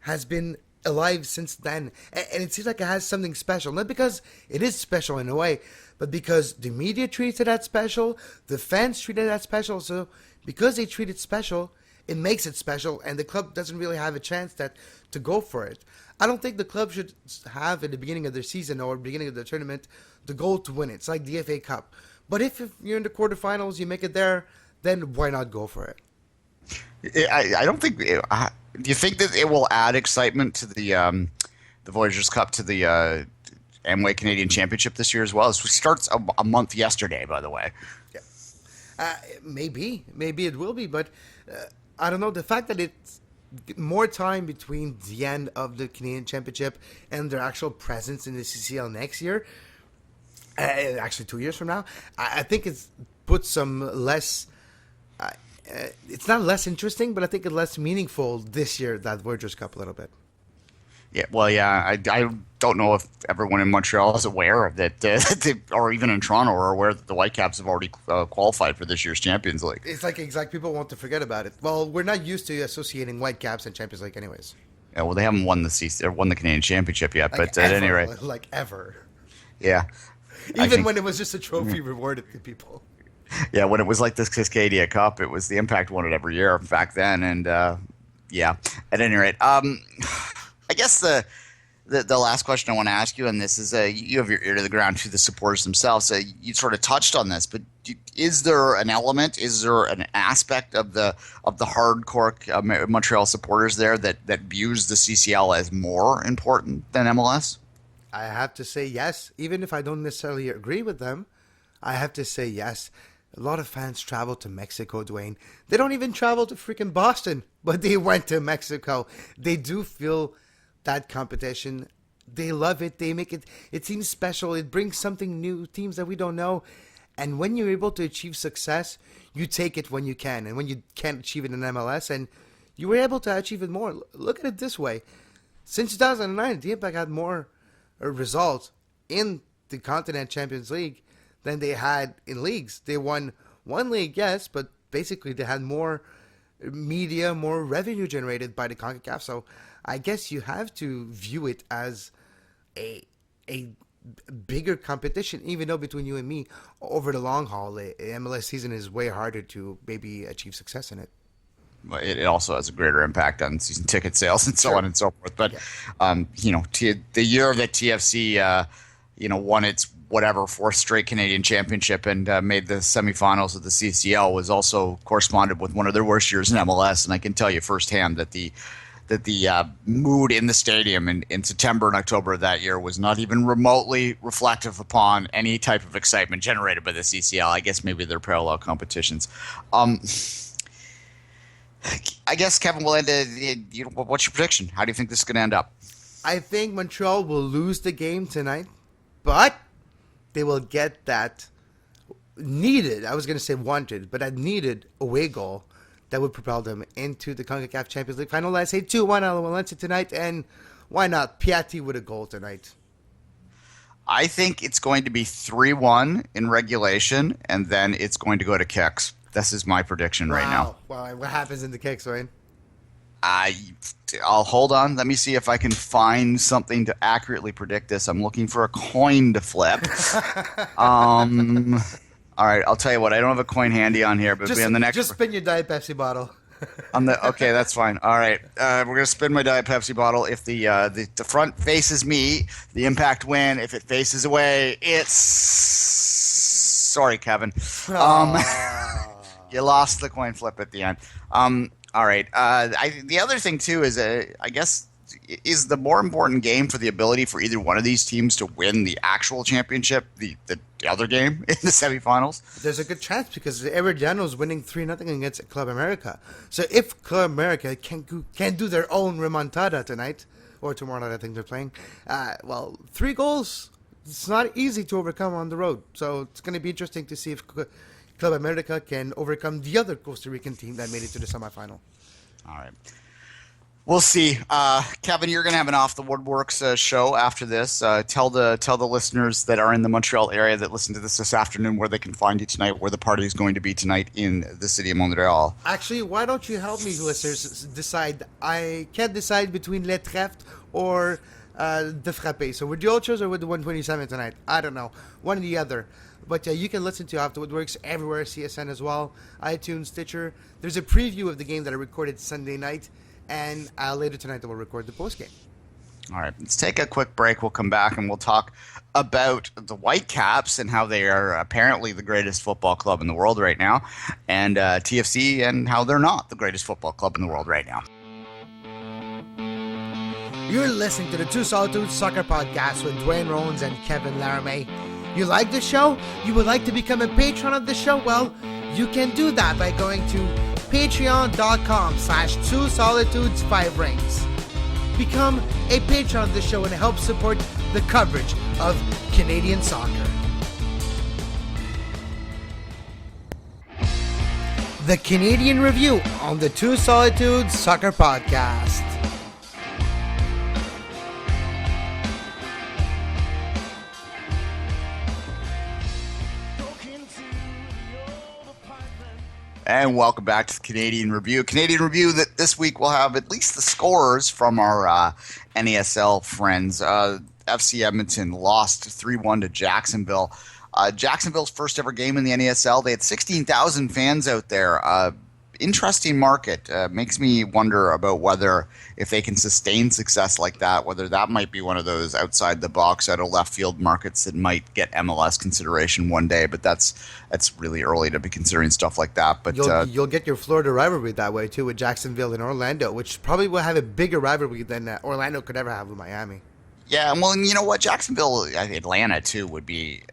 has been alive since then, and it seems like it has something special. Not because it is special in a way, but because the media treats it that special, the fans treat it that special. So because they treat it special, it makes it special, and the club doesn't really have a chance to go for it. I don't think the club should have at the beginning of their season or beginning of the tournament the goal to win it. It's like the FA Cup. But if you're in the quarterfinals, you make it there, then why not go for it? I don't think. Do you think that it will add excitement to the Voyageurs Cup, to the Amway Canadian Championship this year as well? It starts a month yesterday, by the way. Yeah, maybe it will be, but I don't know. The fact that it's more time between the end of the Canadian Championship and their actual presence in the CCL next year, actually 2 years from now, I think it's put some less. It's not less interesting, but I think it's less meaningful this year, that Voyageurs Cup, a little bit. Yeah, well, yeah, I don't know if everyone in Montreal is aware of that, or even in Toronto are aware that the Whitecaps have already qualified for this year's Champions League. It's like people want to forget about it. Well, we're not used to associating Whitecaps and Champions League anyways. Yeah, well, they haven't won the Canadian Championship yet, but at any rate. Like ever. Yeah. Even when it was just a trophy rewarded to people. Yeah, when it was like this Cascadia Cup, it was the Impact won it every year back then, and yeah. At any rate, I guess the last question I want to ask you, and this is you have your ear to the ground to the supporters themselves. You sort of touched on this, but is there an element, is there an aspect of the hardcore Montreal supporters there that views the CCL as more important than MLS? I have to say yes, even if I don't necessarily agree with them. I have to say yes. A lot of fans travel to Mexico, Duane. They don't even travel to freaking Boston, but they went to Mexico. They do feel that competition. They love it. They make it. It seems special. It brings something new, teams that we don't know. And when you're able to achieve success, you take it when you can. And when you can't achieve it in MLS, and you were able to achieve it more. Look at it this way. Since 2009, the Impact had more results in the Continent Champions League than they had in leagues. They won one league, yes, but basically they had more media, more revenue generated by the Concacaf. So I guess you have to view it as a bigger competition, even though between you and me, over the long haul, the MLS season is way harder to maybe achieve success in it. It also has a greater impact on season ticket sales and so on and so forth. But, the year that TFC, won its fourth straight Canadian championship and made the semifinals of the CCL was also corresponded with one of their worst years in MLS. And I can tell you firsthand that the mood in the stadium in September and October of that year was not even remotely reflective upon any type of excitement generated by the CCL. I guess maybe they're parallel competitions. I guess, Kevin, we'll end what's your prediction? How do you think this is going to end up? I think Montreal will lose the game tonight, but they will get that needed, I was going to say wanted, but a needed away goal that would propel them into the Concacaf Champions League final. I say 2-1 Alajuelense tonight, and why not Piatti with a goal tonight? I think it's going to be 3-1 in regulation, and then it's going to go to kicks. This is my prediction right now. Wow, what happens in the kicks, Wayne? I'll hold on. Let me see if I can find something to accurately predict this. I'm looking for a coin to flip. All right, I'll tell you what. I don't have a coin handy on here, but on the next. Just spin your Diet Pepsi bottle. Okay, that's fine. All right, we're gonna spin my Diet Pepsi bottle. If the front faces me, the Impact win. If it faces away, it's sorry, Kevin. You lost the coin flip at the end. All right. The other thing too is, I guess, is the more important game for the ability for either one of these teams to win the actual championship, the other game in the semifinals. There's a good chance because Herediano's winning 3-0 against Club America. So if Club America can do their own remontada tonight or tomorrow night, I think they're playing. 3 goals. It's not easy to overcome on the road. So it's going to be interesting to see if Club America can overcome the other Costa Rican team that made it to the semifinal. All right. We'll see. Kevin, you're going to have an Off the Woodworks show after this. Tell the listeners that are in the Montreal area that listen to this afternoon where they can find you tonight, where the party is going to be tonight in the city of Montreal. Actually, why don't you help me, listeners, decide? I can't decide between Le Trèfle or the Frappé. So with the Ultras or with the 127 tonight? I don't know. One or the other. But you can listen to Off the Woodworks everywhere, CSN as well, iTunes, Stitcher. There's a preview of the game that I recorded Sunday night. And later tonight, we'll record the postgame. All right, let's take a quick break. We'll come back and we'll talk about the Whitecaps and how they are apparently the greatest football club in the world right now, and TFC and how they're not the greatest football club in the world right now. You're listening to the Two Solitudes Soccer Podcast with Duane and Kevin Laramie. You like the show? You would like to become a patron of the show? Well, you can do that by going to patreon.com/2solitudes5rings. Become a patron of the show and help support the coverage of Canadian soccer. The Canadian Review on the Two Solitudes Soccer Podcast. And welcome back to the Canadian Review. Canadian Review that this week will have at least the scores from our NASL friends. FC Edmonton lost 3-1 to Jacksonville. Jacksonville's first ever game in the NASL. They had 16,000 fans out there. Interesting market. Makes me wonder about whether if they can sustain success like that, whether that might be one of those outside the box, out of left field markets that might get MLS consideration one day. But that's really early to be considering stuff like that. But you'll get your Florida rivalry that way too with Jacksonville and Orlando, which probably will have a bigger rivalry than Orlando could ever have with Miami. Yeah, well, and you know what? Jacksonville, Atlanta too would be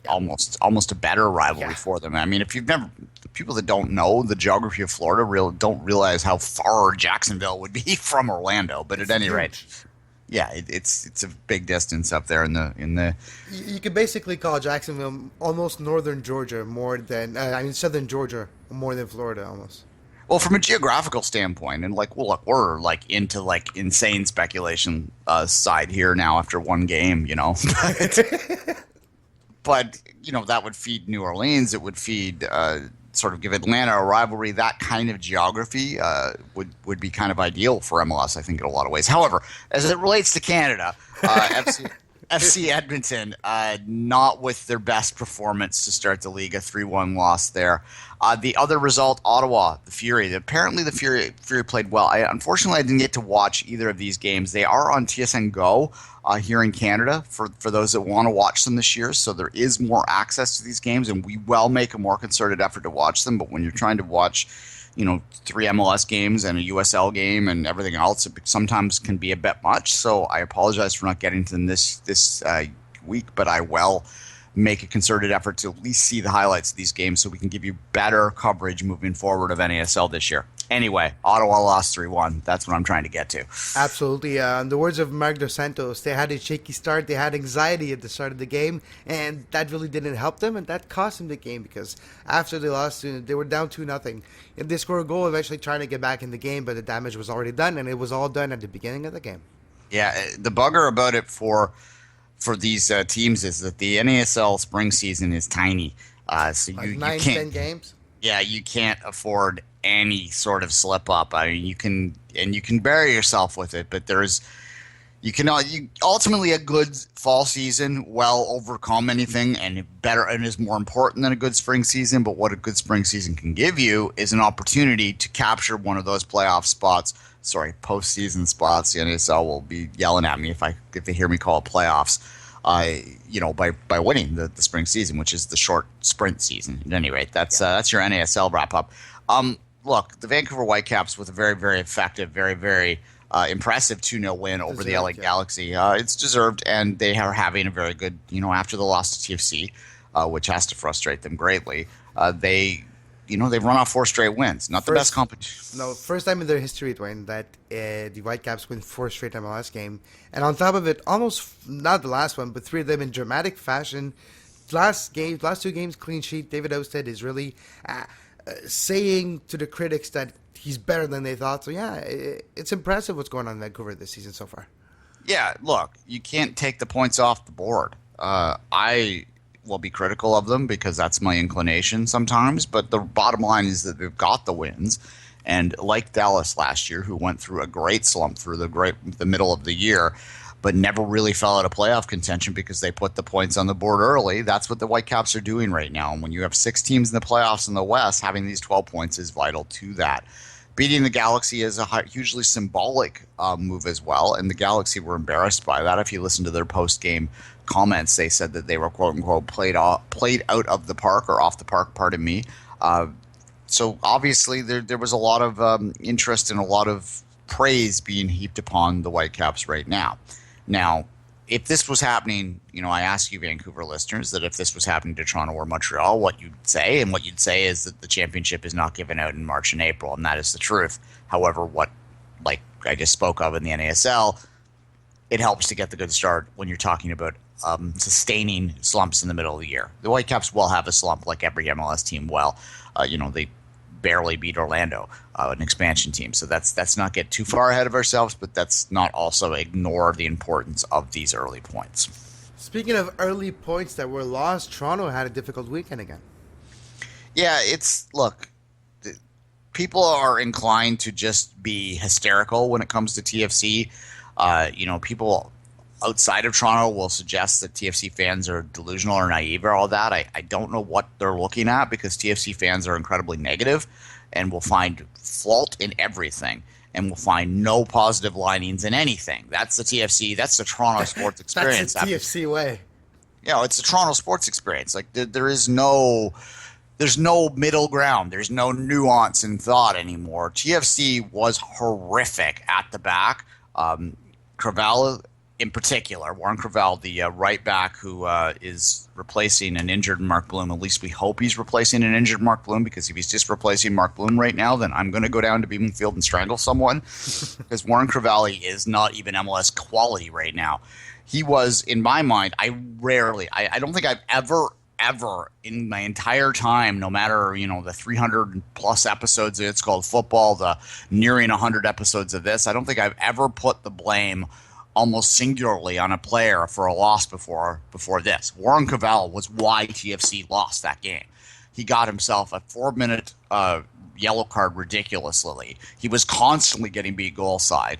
almost a better rivalry for them. I mean, if you've never, people that don't know the geography of Florida don't realize how far Jacksonville would be from Orlando. But at any rate, yeah, it's a big distance up there in the. You could basically call Jacksonville almost northern Georgia more than southern Georgia more than Florida almost. Well, from a geographical standpoint, and we're into insane speculation side here now after one game, but that would feed New Orleans. It would feed sort of give Atlanta a rivalry. That kind of geography would be kind of ideal for MLS, I think, in a lot of ways. However, as it relates to Canada, FC Edmonton, not with their best performance to start the league, a 3-1 loss there. The other result, Ottawa, the Fury. Apparently the Fury played well. Unfortunately, I didn't get to watch either of these games. They are on TSN Go here in Canada for those that want to watch them this year. So there is more access to these games, and we will make a more concerted effort to watch them. But when you're trying to watch 3 MLS games and a USL game and everything else, it sometimes can be a bit much. So I apologize for not getting to them this week, but I will make a concerted effort to at least see the highlights of these games so we can give you better coverage moving forward of NASL this year. Anyway, Ottawa lost 3-1. That's what I'm trying to get to. Absolutely. In the words of Mark Dos Santos, they had a shaky start. They had anxiety at the start of the game, and that really didn't help them, and that cost them the game because after they lost, they were down 2-0. And they scored a goal, eventually trying to get back in the game, but the damage was already done, and it was all done at the beginning of the game. Yeah, the bugger about it for these teams is that the NASL spring season is tiny. So you 9, can't, 10 games? Yeah, you can't afford any sort of slip up. I mean, you can bury yourself with it, but ultimately a good fall season will overcome anything and is more important than a good spring season. But what a good spring season can give you is an opportunity to capture one of those playoff spots. Sorry, postseason spots. The NASL will be yelling at me if they hear me call it playoffs. By winning the spring season, which is the short sprint season. At any rate, that's your NASL wrap up. Look, the Vancouver Whitecaps with a very, very effective, very, very impressive 2-0 win over the LA Galaxy. It's deserved, and they are having a very good, after the loss to TFC, which has to frustrate them greatly. They've run off 4 straight wins. Not the best competition. No, first time in their history, Duane, that the Whitecaps win 4 straight MLS game. And on top of it, almost not the last one, but 3 of them in dramatic fashion. Last 2 games, clean sheet. David Ousted is really saying to the critics that he's better than they thought. So, yeah, it's impressive what's going on in Vancouver this season so far. Yeah, look, you can't take the points off the board. I will be critical of them because that's my inclination sometimes, but the bottom line is that they've got the wins, and like Dallas last year, who went through a great slump through the middle of the year, but never really fell out of playoff contention because they put the points on the board early. That's what the Whitecaps are doing right now, and when you have 6 teams in the playoffs in the West, having these 12 points is vital to that. Beating the Galaxy is a hugely symbolic move as well, and the Galaxy were embarrassed by that. If you listen to their post-game comments, they said that they were quote-unquote played out of the park, or off the park, pardon me. So obviously there was a lot of interest and a lot of praise being heaped upon the Whitecaps right now. Now, if this was happening, I ask you Vancouver listeners that if this was happening to Toronto or Montreal, what you'd say, and what you'd say is that the championship is not given out in March and April, and that is the truth. However, like I just spoke of in the NASL, it helps to get the good start when you're talking about sustaining slumps in the middle of the year. The Whitecaps will have a slump like every MLS team will. They barely beat Orlando, an expansion team. So that's not get too far ahead of ourselves, but that's not also ignore the importance of these early points. Speaking of early points that were lost, Toronto had a difficult weekend again. Yeah, look, people are inclined to just be hysterical when it comes to TFC. People outside of Toronto will suggest that TFC fans are delusional or naive or all that. I don't know what they're looking at because TFC fans are incredibly negative and will find fault in everything and will find no positive linings in anything. That's the TFC. That's the Toronto sports experience. That's the TFC way. It's the Toronto sports experience. Like there's no middle ground. There's no nuance in thought anymore. TFC was horrific at the back. Crevel in particular, Warren Crevel, the right back who is replacing an injured Mark Bloom. At least we hope he's replacing an injured Mark Bloom, because if he's just replacing Mark Bloom right now, then I'm going to go down to Beacon Field and strangle someone, because Warren Crevel is not even MLS quality right now. He was, in my mind, I don't think I've ever in my entire time, no matter, the 300 plus episodes of It's Called Football, the nearing 100 episodes of this, I don't think I've ever put the blame almost singularly on a player for a loss before this. Warren Crevel was why TFC lost that game. He got himself a 4-minute yellow card ridiculously. He was constantly getting beat goal side.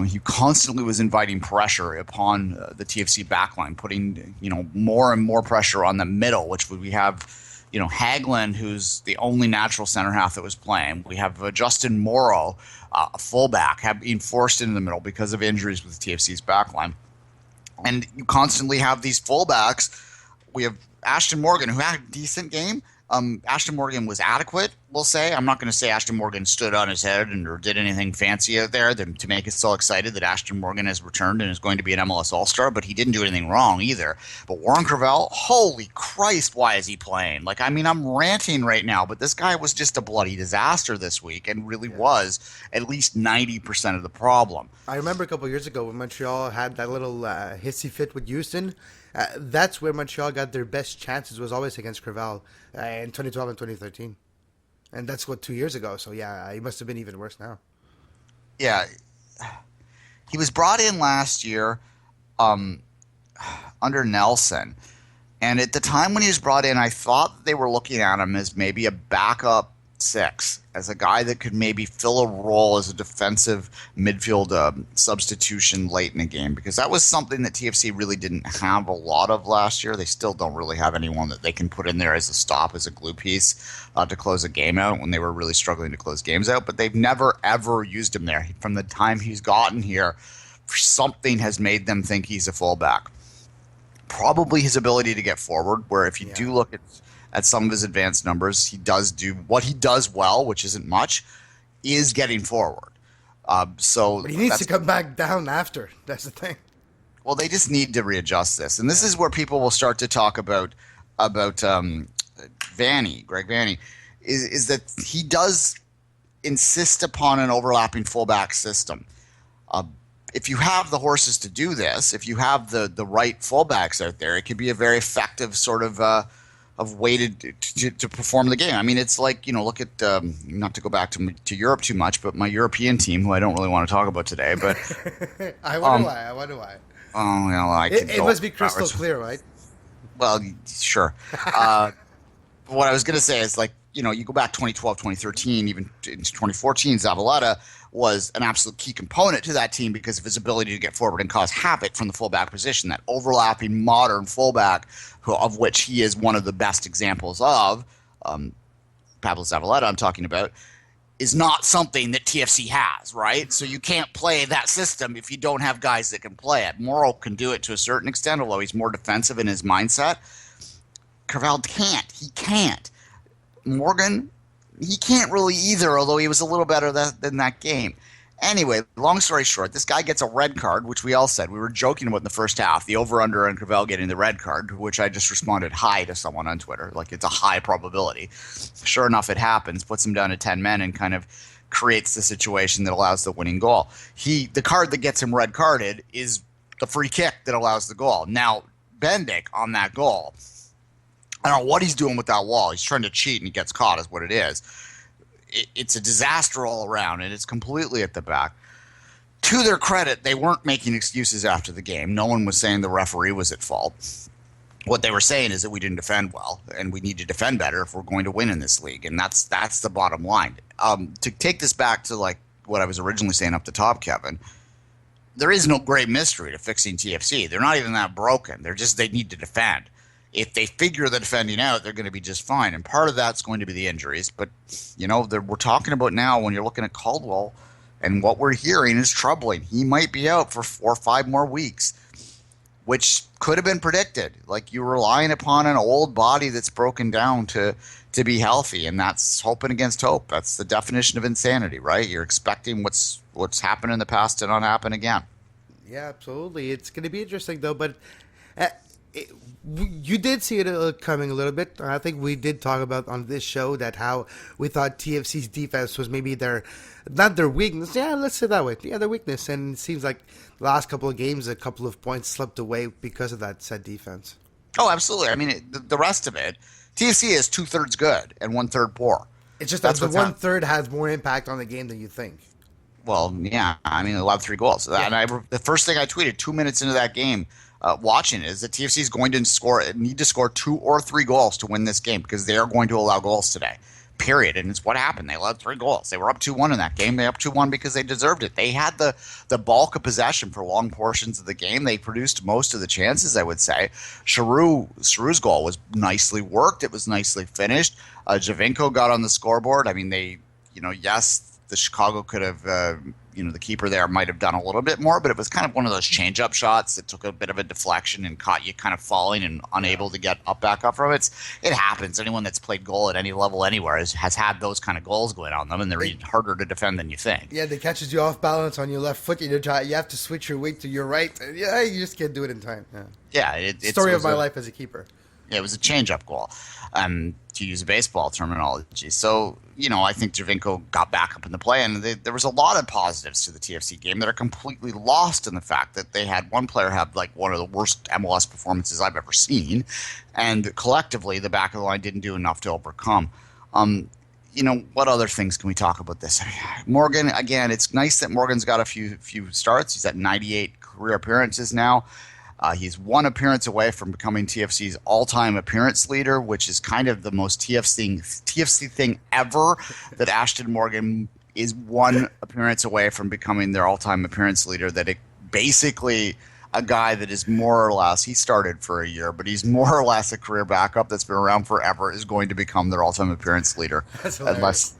He constantly was inviting pressure upon the TFC backline, putting more and more pressure on the middle, which we have Hagelin, who's the only natural center half that was playing. We have Justin Morrow, a fullback, being forced into the middle because of injuries with TFC's backline. And you constantly have these fullbacks. We have Ashton Morgan, who had a decent game, Ashton Morgan was adequate, we'll say. I'm not going to say Ashton Morgan stood on his head or did anything fancy out there to make us so excited that Ashton Morgan has returned and is going to be an MLS All-Star, but he didn't do anything wrong either. But Warren Crevel, holy Christ, why is he playing? Like, I mean, I'm ranting right now, but this guy was just a bloody disaster this week and really was at least 90% of the problem. I remember a couple of years ago when Montreal had that little hissy fit with Houston. That's where Montreal got their best chances, was always against Crevel in 2012 and 2013. And that's 2 years ago. So, yeah, he must have been even worse now. Yeah. He was brought in last year under Nelson. And at the time when he was brought in, I thought they were looking at him as maybe a backup six, as a guy that could maybe fill a role as a defensive midfield substitution late in the game, because that was something that TFC really didn't have a lot of last year. They still don't really have anyone that they can put in there as a stop, as a glue piece to close a game out when they were really struggling to close games out, but they've never ever used him there. From the time he's gotten here, something has made them think he's a fullback. Probably his ability to get forward, where if you do look at some of his advanced numbers, he does do what he does well, which isn't much, is getting forward. But he needs to come back down after. That's the thing. Well, they just need to readjust this. And this is where people will start to talk about Vanny, Greg Vanny, is that he does insist upon an overlapping fullback system. If you have the horses to do this, if you have the right fullbacks out there, it could be a very effective sort of way to perform the game. I mean, it's like, look at, not to go back to Europe too much, but my European team, who I don't really want to talk about today, but... I wonder why. Oh, well, it must be crystal clear, right? Well, sure. What I was going to say is, like, you go back 2012, 2013, even into 2014, Zavaleta was an absolute key component to that team because of his ability to get forward and cause havoc from the fullback position. That overlapping modern fullback, of which he is one of the best examples of, Pablo Zavaleta I'm talking about, is not something that TFC has, right? So you can't play that system if you don't have guys that can play it. Morrow can do it to a certain extent, although he's more defensive in his mindset. Crevel can't. He can't. Morgan, he can't really either, although he was a little better than that game. Anyway, long story short, this guy gets a red card, which we all said. We were joking about in the first half, the over-under on Crevel getting the red card, which I just responded hi to someone on Twitter. Like, it's a high probability. Sure enough, it happens, puts him down to 10 men and kind of creates the situation that allows the winning goal. The card that gets him red carded is the free kick that allows the goal. Now, Bendik on that goal, I don't know what he's doing with that wall. He's trying to cheat and he gets caught is what it is. It's a disaster all around, and it's completely at the back. To their credit, they weren't making excuses after the game. No one was saying the referee was at fault. What they were saying is that we didn't defend well, and we need to defend better if we're going to win in this league, and that's the bottom line. To take this back to like what I was originally saying up the top, Kevin, there is no great mystery to fixing TFC. They're not even that broken. They need to defend. If they figure the defending out, they're going to be just fine. And part of that's going to be the injuries. But, we're talking about now when you're looking at Caldwell, and what we're hearing is troubling. He might be out for 4 or 5 more weeks, which could have been predicted. Like, you're relying upon an old body that's broken down to be healthy, and that's hoping against hope. That's the definition of insanity, right? You're expecting what's happened in the past to not happen again. Yeah, absolutely. It's going to be interesting, though, but... you did see it coming a little bit. I think we did talk about on this show that how we thought TFC's defense was maybe not their weakness. Yeah, let's say that way. Yeah, their weakness. And it seems like the last couple of games, a couple of points slipped away because of that said defense. Oh, absolutely. I mean, the rest of it, TFC is 2/3 good and 1/3 poor. It's just that the 1/3 has more impact on the game than you think. Well, yeah. I mean, they allowed 3 goals. Yeah. And the first thing I tweeted 2 minutes into that game, watching is that TFC is going to need to score 2 or 3 goals to win this game because they are going to allow goals today, period. And it's what happened. They allowed 3 goals. They were up 2-1 in that game. They up 2-1 because they deserved it. They had the bulk of possession for long portions of the game. They produced most of the chances, I would say. Giroux's goal was nicely worked. It was nicely finished. Javinko got on the scoreboard. I mean, yes, the Chicago could have, the keeper there might have done a little bit more, but it was kind of one of those change-up shots that took a bit of a deflection and caught you kind of falling and unable to get back up from it. It happens. Anyone that's played goal at any level anywhere has had those kind of goals going on them, and they're even harder to defend than you think. Yeah, they catches you off balance on your left foot. You have to switch your weight to your right. Yeah, you just can't do it in time. Yeah, it's story of my life as a keeper. Yeah, it was a change-up goal, to use a baseball terminology. So, I think Javinko got back up in the play, and there was a lot of positives to the TFC game that are completely lost in the fact that they had one player have like one of the worst MLS performances I've ever seen, and collectively the back of the line didn't do enough to overcome. What other things can we talk about this? Morgan, again, it's nice that Morgan's got a few starts. He's at 98 career appearances now. He's one appearance away from becoming TFC's all-time appearance leader, which is kind of the most TFC thing ever, that Ashton Morgan is one appearance away from becoming their all-time appearance leader, that it basically a guy that is more or less, he started for a year, but he's more or less a career backup that's been around forever, is going to become their all-time appearance leader. That's hilarious.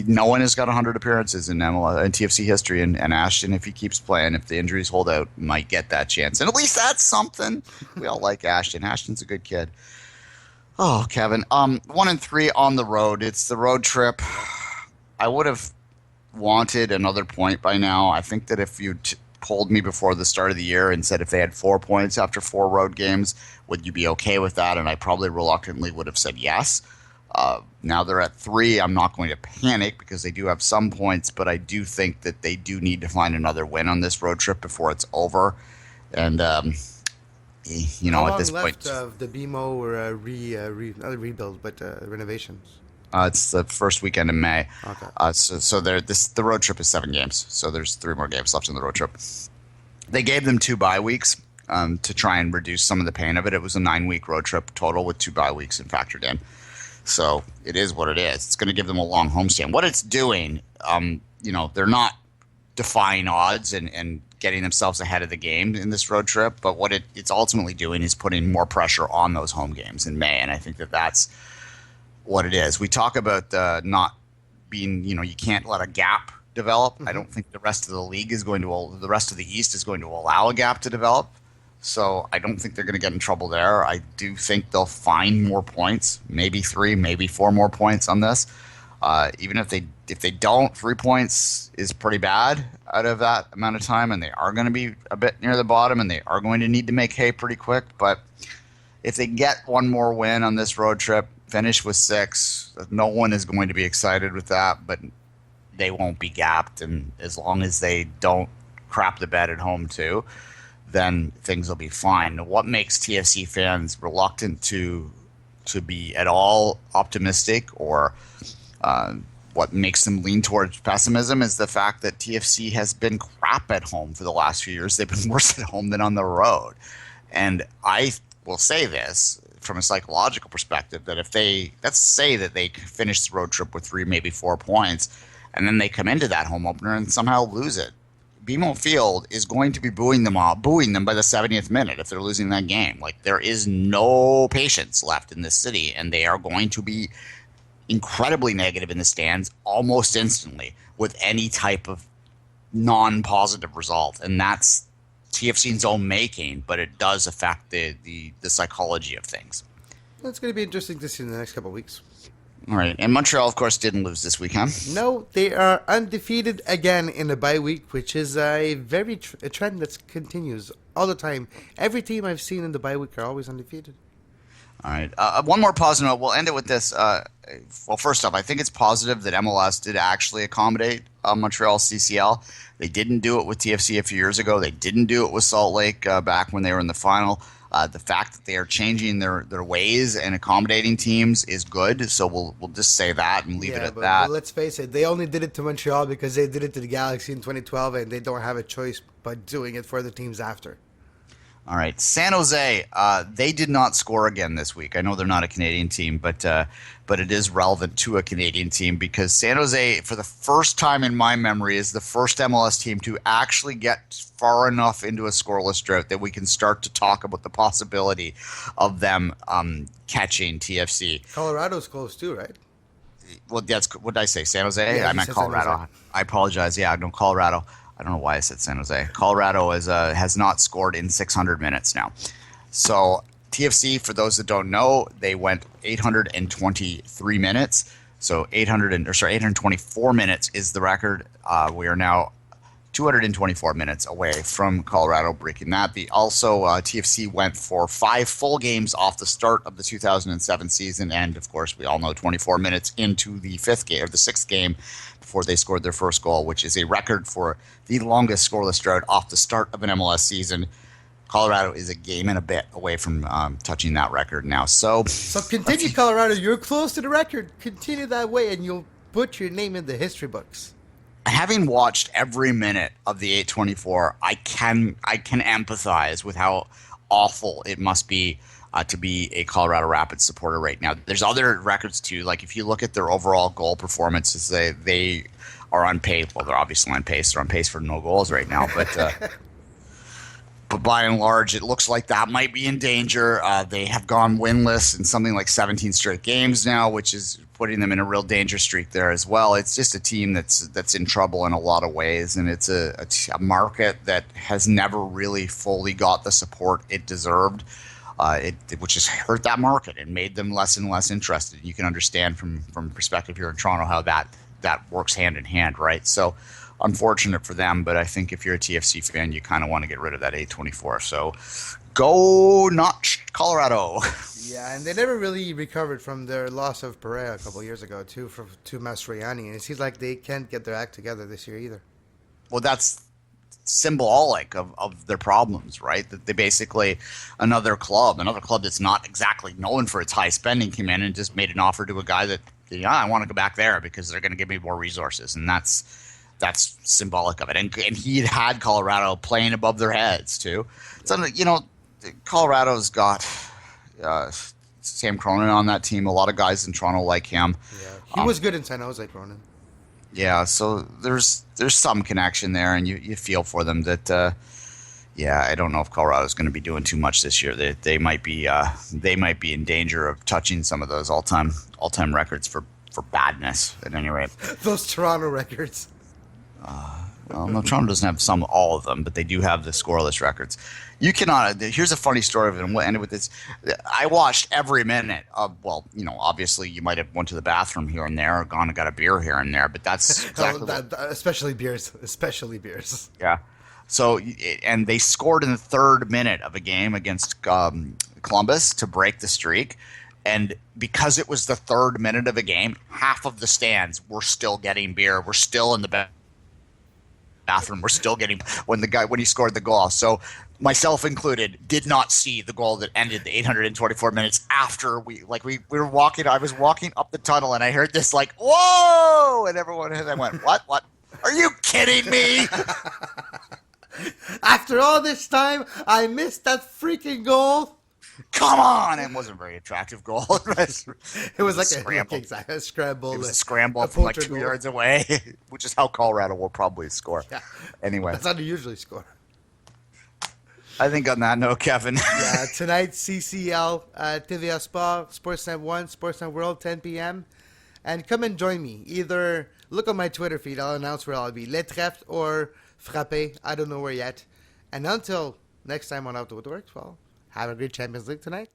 No one has got 100 appearances in TFC history, and Ashton, if he keeps playing, if the injuries hold out, might get that chance. And at least that's something. We all like Ashton. Ashton's a good kid. Oh, Kevin. 1-3 on the road. It's the road trip. I would have wanted another point by now. I think that if you told me before the start of the year and said if they had 4 points after 4 road games, would you be okay with that? And I probably reluctantly would have said yes. Now they're at 3. I'm not going to panic because they do have some points, but I do think that they do need to find another win on this road trip before it's over. And, How at this long point, left of the BMO or not rebuild, but renovations? it's the first weekend in May. Okay. So the road trip is 7 games. So there's 3 more games left in the road trip. They gave them 2 bye weeks to try and reduce some of the pain of it. It was a 9-week road trip total with 2 bye weeks factored in. So it is what it is. It's going to give them a long homestand. What it's doing, they're not defying odds and getting themselves ahead of the game in this road trip, but what it's ultimately doing is putting more pressure on those home games in May, and I think that that's what it is. We talk about not being, you can't let a gap develop. Mm-hmm. I don't think the rest of the league the rest of the East is going to allow a gap to develop. So I don't think they're going to get in trouble there. I do think they'll find more points, maybe 3, maybe 4 more points on this. Even if they don't, 3 points is pretty bad out of that amount of time, and they are going to be a bit near the bottom, and they are going to need to make hay pretty quick. But if they get one more win on this road trip, finish with 6, no one is going to be excited with that, but they won't be gapped. And as long as they don't crap the bed at home too, then things will be fine. What makes TFC fans reluctant to be at all optimistic, or what makes them lean towards pessimism, is the fact that TFC has been crap at home for the last few years. They've been worse at home than on the road. And I will say this from a psychological perspective, that if let's say that they finish the road trip with 3, maybe 4 points, and then they come into that home opener and somehow lose it, BMO Field is going to be booing them by the 70th minute if they're losing that game. Like, there is no patience left in this city, and they are going to be incredibly negative in the stands almost instantly with any type of non-positive result. And that's TFC's own making, but it does affect the psychology of things. It's going to be interesting to see in the next couple of weeks. All right. And Montreal, of course, didn't lose this weekend. No, they are undefeated again in the bye week, which is a trend that continues all the time. Every team I've seen in the bye week are always undefeated. All right. One more positive note. We'll end it with this. Well, first off, I think it's positive that MLS did actually accommodate Montreal CCL. They didn't do it with TFC a few years ago. They didn't do it with Salt Lake back when they were in the final. The fact that they are changing their ways and accommodating teams is good. So we'll just say that and leave it at that. But let's face it, they only did it to Montreal because they did it to the Galaxy in 2012, and they don't have a choice but doing it for the teams after. All right, San Jose, they did not score again this week. I know they're not a Canadian team, but it is relevant to a Canadian team because San Jose, for the first time in my memory, is the first MLS team to actually get far enough into a scoreless drought that we can start to talk about the possibility of them catching TFC. Colorado's close too, right? Well, that's what did I say? San Jose? Yeah, I you meant said San Colorado. Jose. I apologize. Yeah, no, Colorado. I don't know why I said San Jose. Colorado has not scored in 600 minutes now. So TFC, for those that don't know, they went 823 minutes. So 824 minutes is the record. We are now 224 minutes away from Colorado breaking that. TFC went for 5 full games off the start of the 2007 season, and of course, we all know 24 minutes into the 6th game before they scored their first goal, which is a record for the longest scoreless drought off the start of an MLS season. Colorado is a game and a bit away from touching that record now. So continue, Colorado. You're close to the record. Continue that way, and you'll put your name in the history books. Having watched every minute of the 824, I can empathize with how awful it must be to be a Colorado Rapids supporter right now. There's other records too. Like if you look at their overall goal performances, they are on pace. Well, they're obviously on pace. They're on pace for no goals right now, but. But by and large, it looks like that might be in danger. They have gone winless in something like 17 straight games now, which is putting them in a real danger streak there as well. It's just a team that's in trouble in a lot of ways, and it's a market that has never really fully got the support it deserved, which has hurt that market and made them less and less interested. You can understand from perspective here in Toronto how that works hand in hand, right? So unfortunate for them, but I think if you're a TFC fan, you kind of want to get rid of that 824. So go Notch, Colorado. Yeah, and they never really recovered from their loss of Pereira a couple years ago, too, to Mastroianni. And it seems like they can't get their act together this year either. Well, that's symbolic of their problems, right? That they basically, another club that's not exactly known for its high spending came in and just made an offer to a guy that, I want to go back there because they're going to give me more resources. And that's symbolic of it. And he had Colorado playing above their heads, too. So, Colorado's got Sam Cronin on that team. A lot of guys in Toronto like him. Yeah, he was good in San Jose, Cronin. Yeah, so there's some connection there, and you feel for them that, I don't know if Colorado's going to be doing too much this year. They might be in danger of touching some of those all-time records for badness, at any rate. Those Toronto records. Well, no, Toronto doesn't have all of them, but they do have the scoreless records. You cannot. Here's a funny story of it, and we'll end it with this. I watched every minute of. Well, obviously you might have went to the bathroom here and there, or gone and got a beer here and there, but that's exactly especially beers. Yeah. So, and they scored in the 3rd minute of a game against Columbus to break the streak. And because it was the 3rd minute of a game, half of the stands were still getting beer. We're still in the bathroom. We're still getting when he scored the goal. So myself included did not see the goal that ended the 824 minutes after we were walking. I was walking up the tunnel and I heard this like, whoa, and I went, what? Are you kidding me? After all this time, I missed that freaking goal. Come on! It wasn't a very attractive goal. It was like a scramble. It was a scramble from like 2 yards away, which is how Colorado will probably score. Yeah. Anyway. That's how they usually score. I think on that note, Kevin. Yeah, tonight, CCL, TVA Sport, Sportsnet 1, Sportsnet World, 10 p.m. And come and join me. Either look on my Twitter feed. I'll announce where I'll be. Les Trèfles or Frappé. I don't know where yet. And until next time on Out the Woodworks, well, have a great Champions League tonight.